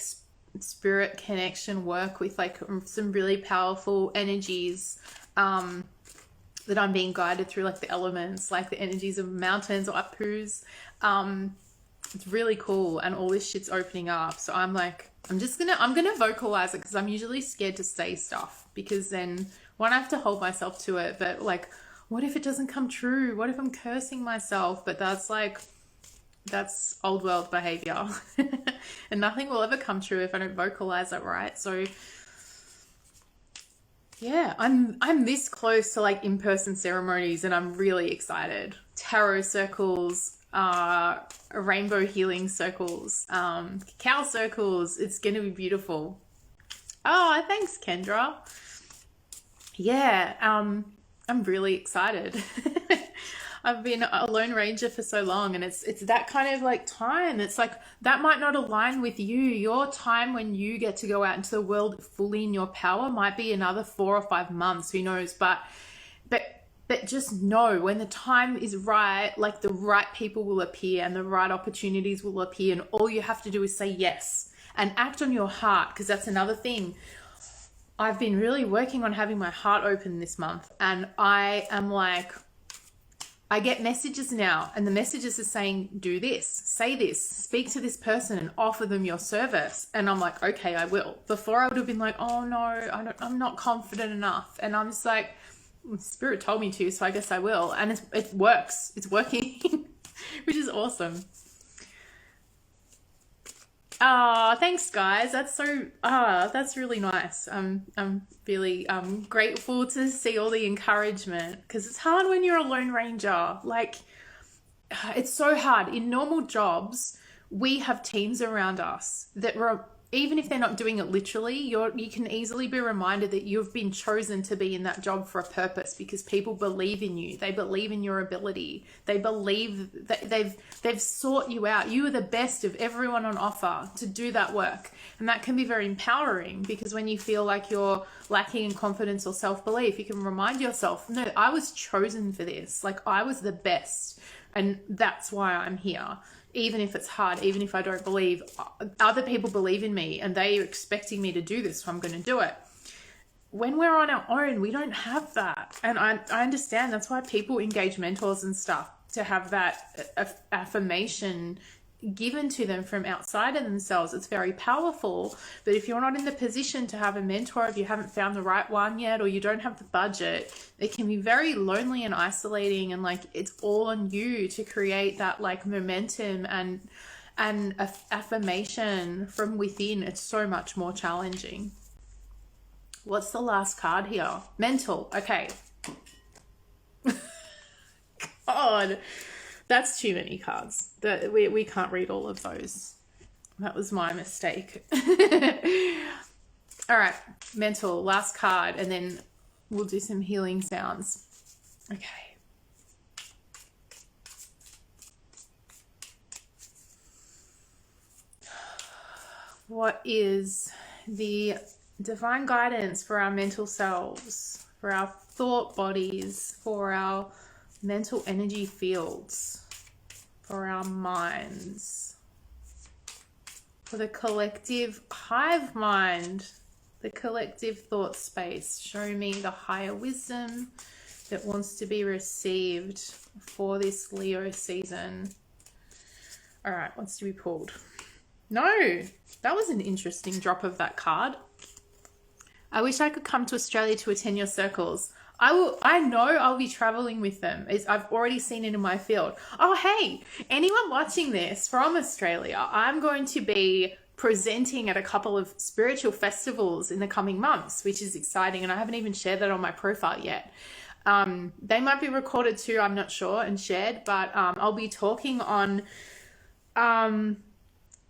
spirit connection work with like some really powerful energies that I'm being guided through, like the elements, like the energies of mountains or apus. It's really cool, and all this shit's opening up. So I'm like, I'm gonna vocalize it, because I'm usually scared to say stuff, because then one, I have to hold myself to it. But like, what if it doesn't come true? What if I'm cursing myself? But that's old world behavior. And nothing will ever come true if I don't vocalize it, right? So yeah, I'm this close to like in-person ceremonies, and I'm really excited. Tarot circles, rainbow healing circles, cacao circles. It's gonna be beautiful. Oh, thanks, Kendra. Yeah, I'm really excited. I've been a Lone Ranger for so long, and it's that kind of like time. It's like that might not align with you. Your time when you get to go out into the world fully in your power might be another 4 or 5 months. Who knows? But just know, when the time is right, like the right people will appear and the right opportunities will appear, and all you have to do is say yes and act on your heart, because that's another thing. I've been really working on having my heart open this month, and I am like, I get messages now, and the messages are saying, do this, say this, speak to this person and offer them your service. And I'm like, okay, I will. Before I would have been like, oh no, I'm not confident enough. And I'm just like, Spirit told me to, so I guess I will. And it works. It's working, which is awesome. Thanks guys. That's that's really nice. I'm really grateful to see all the encouragement, because it's hard when you're a Lone Ranger. Like, it's so hard. In normal jobs, we have teams around us that were, even if they're not doing it literally, you can easily be reminded that you've been chosen to be in that job for a purpose, because people believe in you. They believe in your ability. They believe that they've sought you out. You are the best of everyone on offer to do that work. And that can be very empowering, because when you feel like you're lacking in confidence or self-belief, you can remind yourself, no, I was chosen for this. Like, I was the best, and that's why I'm here. Even if it's hard, even if I don't believe, other people believe in me and they are expecting me to do this, so I'm going to do it. When we're on our own, we don't have that. And I understand that's why people engage mentors and stuff, to have that affirmation given to them from outside of themselves. It's very powerful. But if you're not in the position to have a mentor, if you haven't found the right one yet, or you don't have the budget, it can be very lonely and isolating, and like, it's all on you to create that like momentum and affirmation from within. It's so much more challenging. What's the last card here? Mental. Okay. God, that's too many cards. We can't read all of those. That was my mistake. All right, mental, last card, and then we'll do some healing sounds. Okay. What is the divine guidance for our mental selves, for our thought bodies, for our mental energy fields, for our minds, for the collective hive mind, the collective thought space? Show me the higher wisdom that wants to be received for this Leo season. All right, what's to be pulled? No, that was an interesting drop of that card. I wish I could come to Australia to attend your circles. I know I'll be traveling with them. I've already seen it in my field. Oh, hey, anyone watching this from Australia, I'm going to be presenting at a couple of spiritual festivals in the coming months, which is exciting. And I haven't even shared that on my profile yet. They might be recorded too, I'm not sure, and shared, but I'll be talking on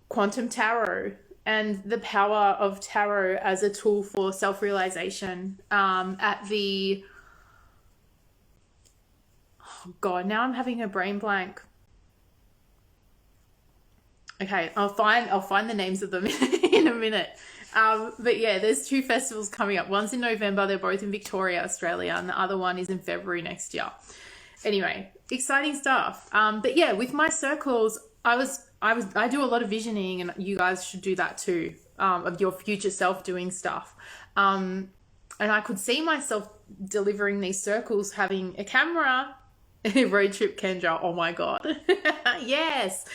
quantum tarot and the power of tarot as a tool for self-realization at the... Oh God, now I'm having a brain blank. Okay, I'll find the names of them in a minute. But yeah, there's 2 festivals coming up. One's in November. They're both in Victoria, Australia, and the other one is in February next year. Anyway, exciting stuff. But yeah, with my circles, I do a lot of visioning, and you guys should do that too, of your future self doing stuff. And I could see myself delivering these circles, having a camera, road trip Kendra. Oh my God. Yes.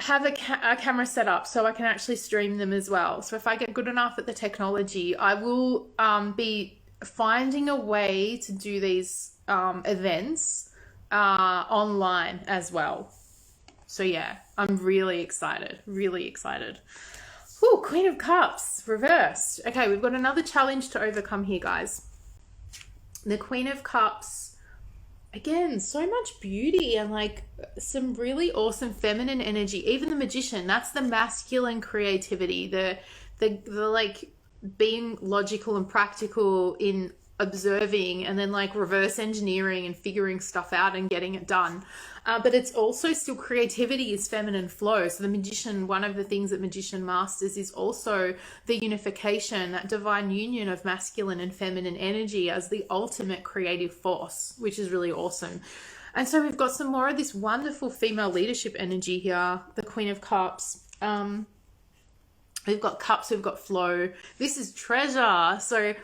Have a camera set up so I can actually stream them as well. So if I get good enough at the technology, I will be finding a way to do these events online as well. So yeah, I'm really excited, really excited. Ooh, Queen of Cups, reversed. Okay, we've got another challenge to overcome here, guys. The Queen of Cups, again, so much beauty and like some really awesome feminine energy. Even the Magician, that's the masculine creativity, the like being logical and practical in observing, and then like reverse engineering and figuring stuff out and getting it done. But it's also still creativity is feminine flow. So the Magician, one of the things that Magician masters is also the unification, that divine union of masculine and feminine energy as the ultimate creative force, which is really awesome. And so we've got some more of this wonderful female leadership energy here, the Queen of Cups. We've got cups, we've got flow. This is treasure. So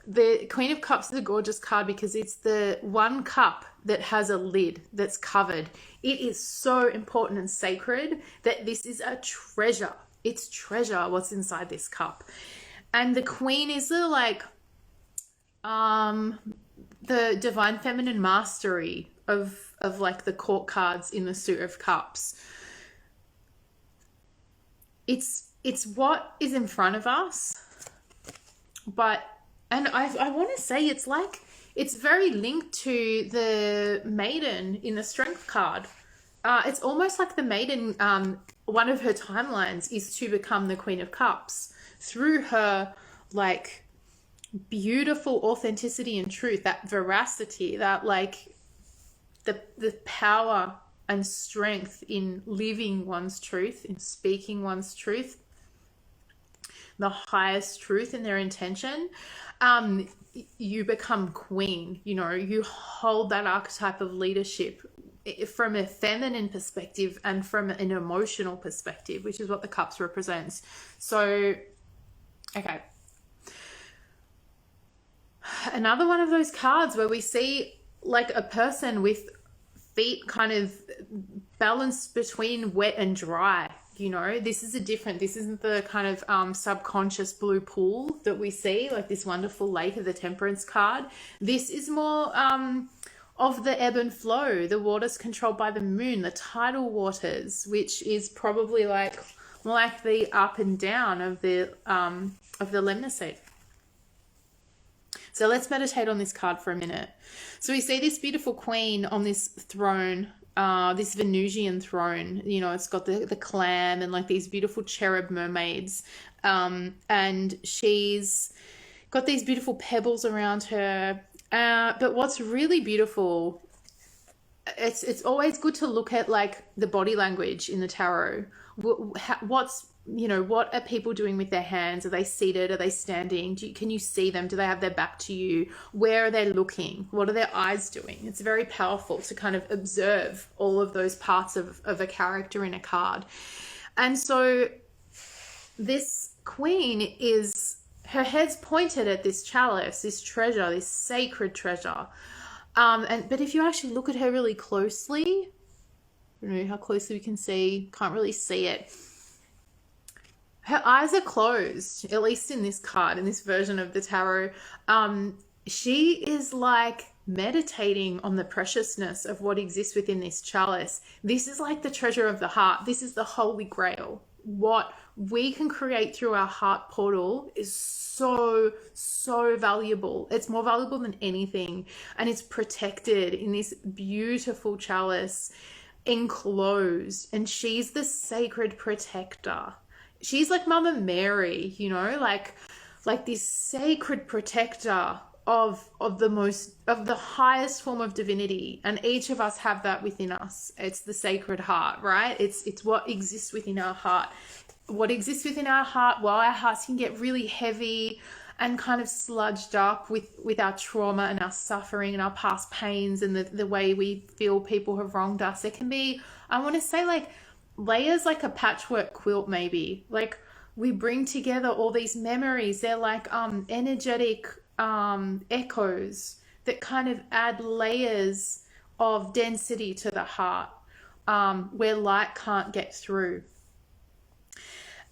the Queen of Cups is a gorgeous card because it's the one cup that has a lid that's covered. It is so important and sacred that this is a treasure. It's treasure what's inside this cup. And the Queen is the like the divine feminine mastery of like the court cards in the Suit of Cups. It's what is in front of us, but and I want to say it's like it's very linked to the Maiden in the Strength card. It's almost like the Maiden, one of her timelines is to become the Queen of Cups through her like beautiful authenticity and truth, that veracity, that like the power and strength in living one's truth, in speaking one's truth, the highest truth in their intention. You become queen, you know, you hold that archetype of leadership from a feminine perspective and from an emotional perspective, which is what the cups represents. So, okay. Another one of those cards where we see like a person with feet kind of balanced between wet and dry. You know, this isn't the kind of subconscious blue pool that we see, like this wonderful lake of the Temperance card. This is more of the ebb and flow, the waters controlled by the moon, the tidal waters, which is probably like more like the up and down of the lemniscate. So let's meditate on this card for a minute. So we see this beautiful queen on this throne, this Venusian throne. You know, it's got the clam and like these beautiful cherub mermaids. And she's got these beautiful pebbles around her. But what's really beautiful, it's always good to look at like the body language in the tarot. What are people doing with their hands? Are they seated? Are they standing? Can you see them? Do they have their back to you? Where are they looking? What are their eyes doing? It's very powerful to kind of observe all of those parts of a character in a card. And so this queen her head's pointed at this chalice, this treasure, this sacred treasure. But if you actually look at her really closely, I don't know how closely we can see, can't really see it. her eyes are closed, at least in this card, in this version of the tarot. She is like meditating on the preciousness of what exists within this chalice. This is like the treasure of the heart. This is the holy grail. What we can create through our heart portal is so, so valuable. It's more valuable than anything. And it's protected in this beautiful chalice, enclosed. And she's the sacred protector. She's like Mama Mary, you know, like this sacred protector of the highest form of divinity, and each of us have that within us. It's the Sacred Heart, right? It's what exists within our heart. What exists within our heart, while our hearts can get really heavy and kind of sludged up with our trauma and our suffering and our past pains and the way we feel people have wronged us, it can be, I want to say, like layers, like a patchwork quilt maybe. Like we bring together all these memories. They're like energetic echoes that kind of add layers of density to the heart, where light can't get through.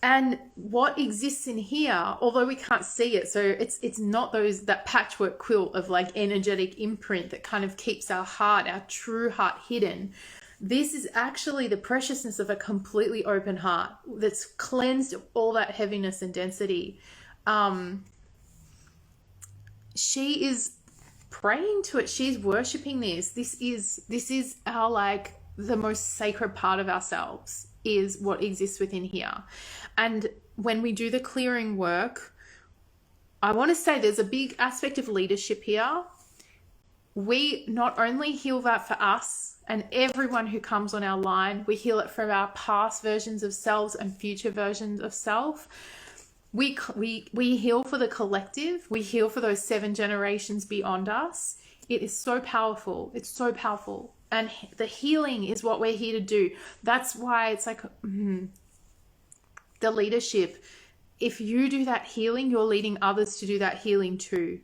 And what exists in here, although we can't see it, so it's not that patchwork quilt of like energetic imprint that kind of keeps our heart, our true heart, hidden. This is actually the preciousness of a completely open heart that's cleansed of all that heaviness and density. She is praying to it. She's worshiping this. This is our, like, the most sacred part of ourselves is what exists within here. And when we do the clearing work, I want to say there's a big aspect of leadership here. We not only heal that for us and everyone who comes on our line, we heal it from our past versions of selves and future versions of self. We heal for the collective. We heal for those 7 generations beyond us. It is so powerful. It's so powerful. And the healing is what we're here to do. That's why it's like the leadership. If you do that healing, you're leading others to do that healing too.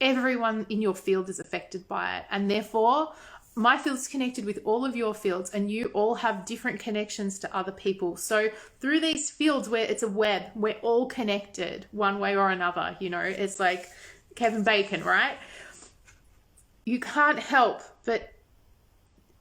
Everyone in your field is affected by it. And therefore, my field is connected with all of your fields, and you all have different connections to other people. So through these fields where it's a web, we're all connected one way or another. You know, it's like Kevin Bacon, right? You can't help but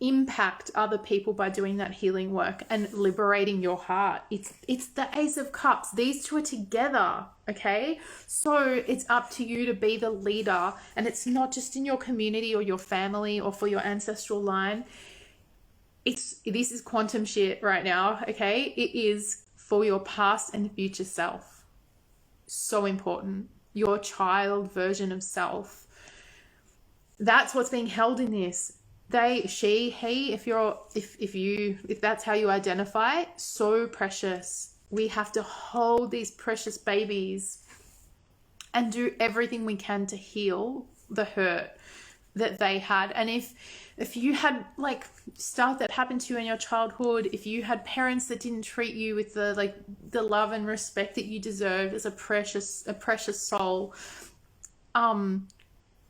impact other people by doing that healing work and liberating your heart. It's the Ace of Cups. These two are together, okay? So it's up to you to be the leader, and it's not just in your community or your family or for your ancestral line. This is quantum shit right now, okay? It is for your past and future self. So important. Your child version of self. That's what's being held in this. They, she, he, if that's how you identify, so precious. We have to hold these precious babies and do everything we can to heal the hurt that they had. And if you had like stuff that happened to you in your childhood, if you had parents that didn't treat you with the love and respect that you deserved as a precious soul,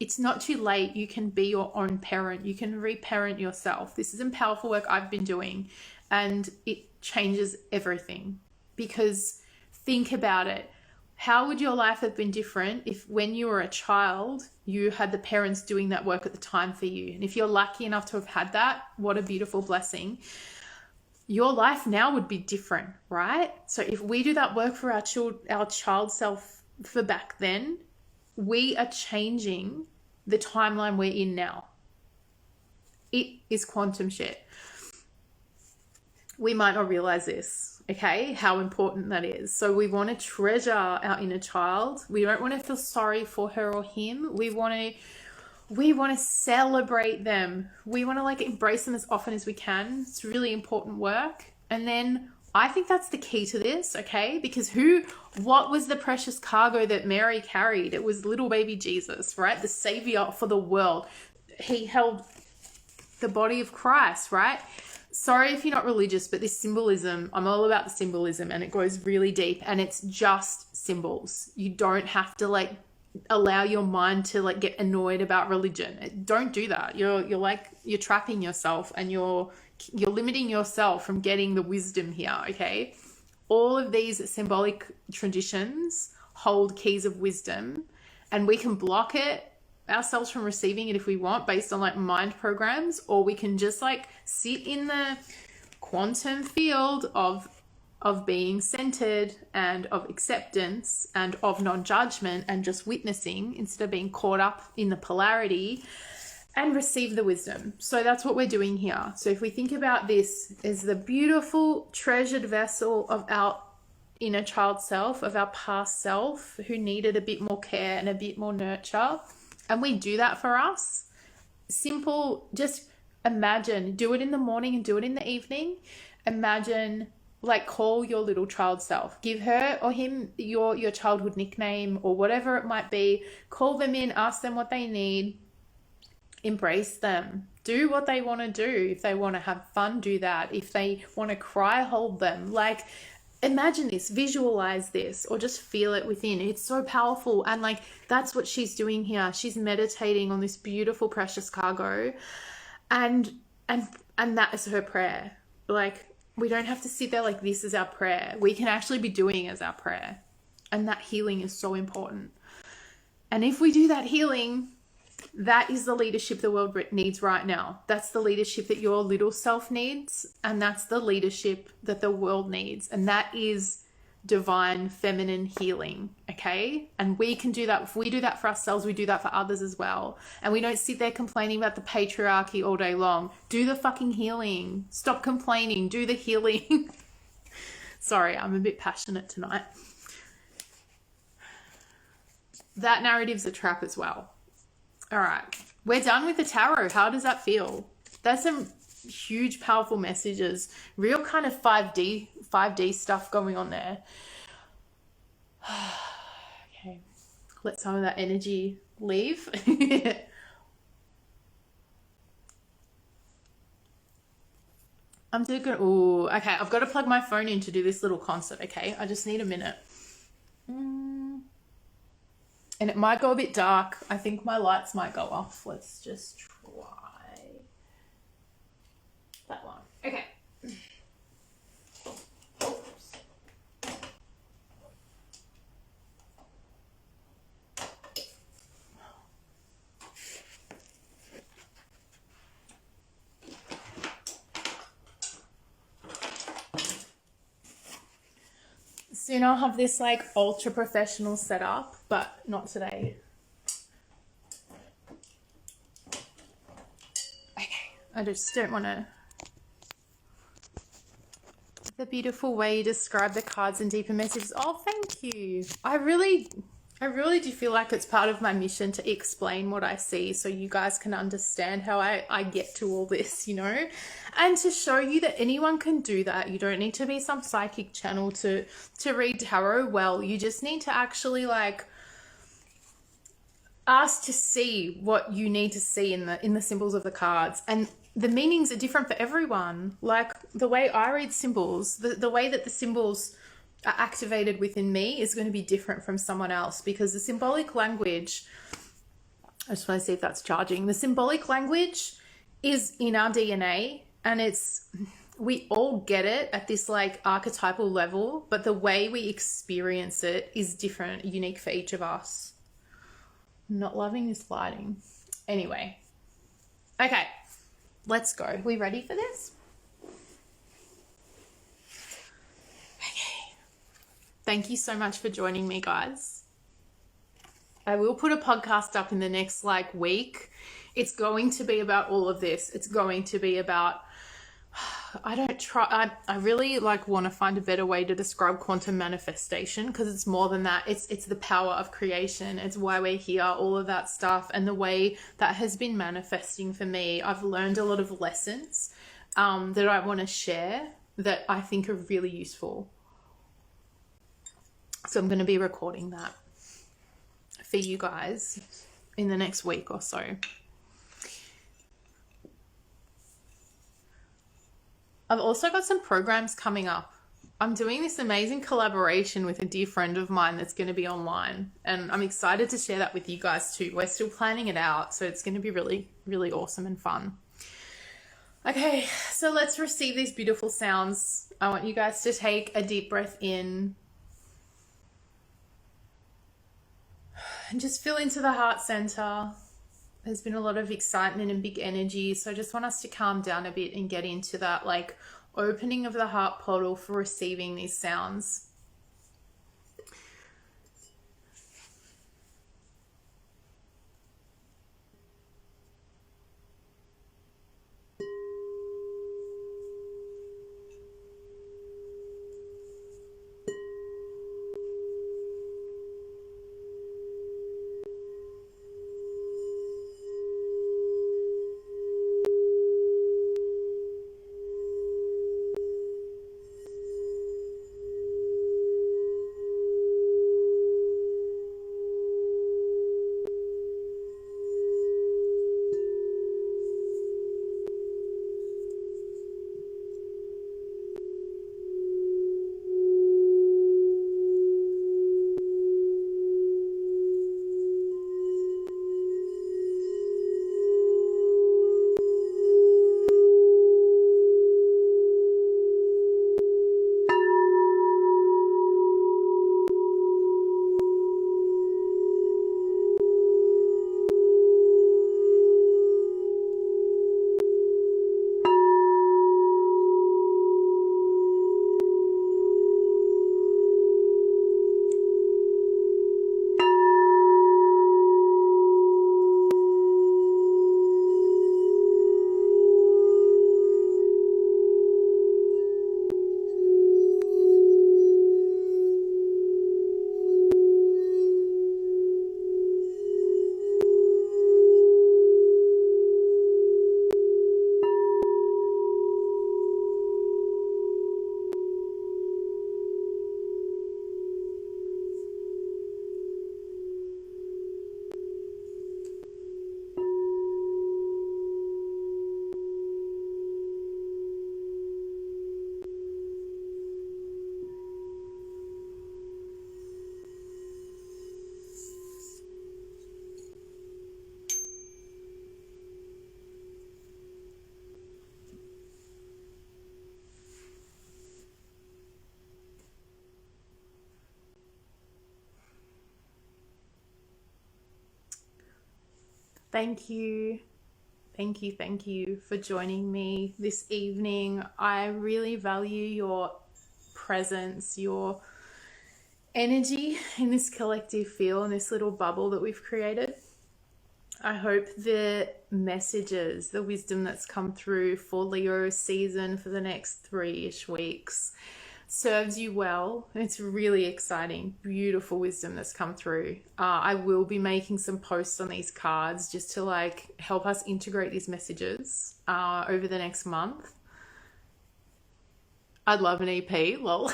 it's not too late. You can be your own parent. You can reparent yourself. This is powerful work I've been doing, and it changes everything. Because think about it. How would your life have been different if when you were a child, you had the parents doing that work at the time for you? And if you're lucky enough to have had that, what a beautiful blessing. Your life now would be different, right? So if we do that work for our child self for back then, we are changing the timeline we're in now. It is quantum shit. We might not realize this, okay? How important that is. So we want to treasure our inner child. We don't want to feel sorry for her or him. We want to celebrate them. We want to like embrace them as often as we can. It's really important work. And then I think that's the key to this, okay? Because what was the precious cargo that Mary carried? It was little baby Jesus, right? The savior for the world. He held the body of Christ, right? Sorry if you're not religious, but this symbolism, I'm all about the symbolism, and it goes really deep, and it's just symbols. You don't have to like allow your mind to like get annoyed about religion. Don't do that. You're trapping yourself, and you're limiting yourself from getting the wisdom here, okay? all of these symbolic traditions hold keys of wisdom, and we can block it ourselves from receiving it if we want, based on like mind programs, or we can just like sit in the quantum field of being centered and of acceptance and of non-judgment and just witnessing instead of being caught up in the polarity, and receive the wisdom. So that's what we're doing here. So if we think about this as the beautiful treasured vessel of our inner child self, of our past self, who needed a bit more care and a bit more nurture, and we do that for us, simple, just imagine, do it in the morning and do it in the evening. Imagine, like, call your little child self, give her or him your childhood nickname or whatever it might be, call them in, ask them what they need, embrace them, do what they want to do. If they want to have fun, do that. If they want to cry, hold them. Like, imagine this, visualize this, or just feel it within. It's so powerful. And like, that's what she's doing here. She's meditating on this beautiful, precious cargo, and that is her prayer. Like, we don't have to sit there like this is our prayer. We can actually be doing as our prayer. And that healing is so important. And if we do that healing, that is the leadership the world needs right now. That's the leadership that your little self needs. And that's the leadership that the world needs. And that is divine feminine healing. Okay. And we can do that. If we do that for ourselves, we do that for others as well. And we don't sit there complaining about the patriarchy all day long. Do the fucking healing. Stop complaining. Do the healing. Sorry, I'm a bit passionate tonight. That narrative's a trap as well. All right, we're done with the tarot. How does that feel? That's some huge, powerful messages. Real kind of 5D stuff going on there. Okay, let some of that energy leave. I'm doing good. Ooh, okay, I've got to plug my phone in to do this little concert, okay? I just need a minute. And it might go a bit dark. I think my lights might go off. Let's just try that one. Okay. Soon I'll have this like ultra professional setup, but not today. Okay, I just don't want to. The beautiful way you describe the cards and deeper messages. Oh, thank you. I really do feel like it's part of my mission to explain what I see so you guys can understand how I get to all this, you know, and to show you that anyone can do that. You don't need to be some psychic channel to read tarot well. You just need to actually like ask to see what you need to see in the symbols of the cards, and the meanings are different for everyone. Like the way I read symbols, the way that the symbols are activated within me is going to be different from someone else, because the symbolic language, I just want to see if that's charging. The symbolic language is in our DNA, and we all get it at this like archetypal level, but the way we experience it is different, unique for each of us. I'm not loving this lighting. Anyway. Okay, let's go. We ready for this? Thank you so much for joining me, guys. I will put a podcast up in the next like week. It's going to be about all of this. It's going to be about, I really like want to find a better way to describe quantum manifestation, because it's more than that. It's the power of creation. It's why we're here, all of that stuff. And the way that has been manifesting for me, I've learned a lot of lessons that I want to share that I think are really useful. So I'm going to be recording that for you guys in the next week or so. I've also got some programs coming up. I'm doing this amazing collaboration with a dear friend of mine that's going to be online, and I'm excited to share that with you guys too. We're still planning it out, so it's going to be really, really awesome and fun. Okay, so let's receive these beautiful sounds. I want you guys to take a deep breath in and just feel into the heart center. There's been a lot of excitement and big energy, so I just want us to calm down a bit and get into that like opening of the heart portal for receiving these sounds. Thank you. Thank you for joining me this evening. I really value your presence, your energy in this collective feel, in this little bubble that we've created. I hope the messages, the wisdom that's come through for Leo season for the next 3-ish weeks serves you well. It's really exciting, beautiful wisdom that's come through. I will be making some posts on these cards just to like help us integrate these messages over the next month. I'd love an EP, lol.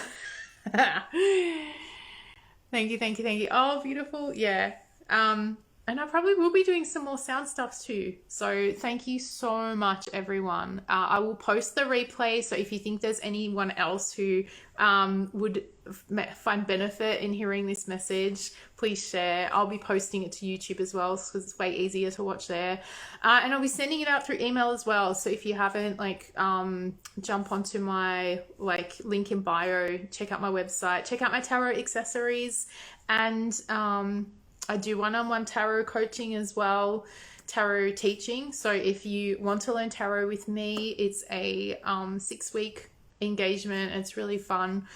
Thank you. Oh, beautiful. Yeah. And I probably will be doing some more sound stuff too. So thank you so much, everyone. I will post the replay. So if you think there's anyone else who would find benefit in hearing this message, please share. I'll be posting it to YouTube as well because it's way easier to watch there. And I'll be sending it out through email as well. So if you haven't, like, jump onto my like link in bio, check out my website, check out my tarot accessories, and I do one-on-one tarot coaching as well, tarot teaching. So if you want to learn tarot with me, it's a 6-week engagement. It's really fun.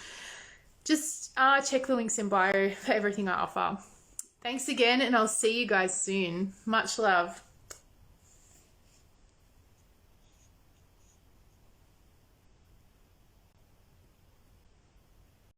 Just check the links in bio for everything I offer. Thanks again, and I'll see you guys soon. Much love.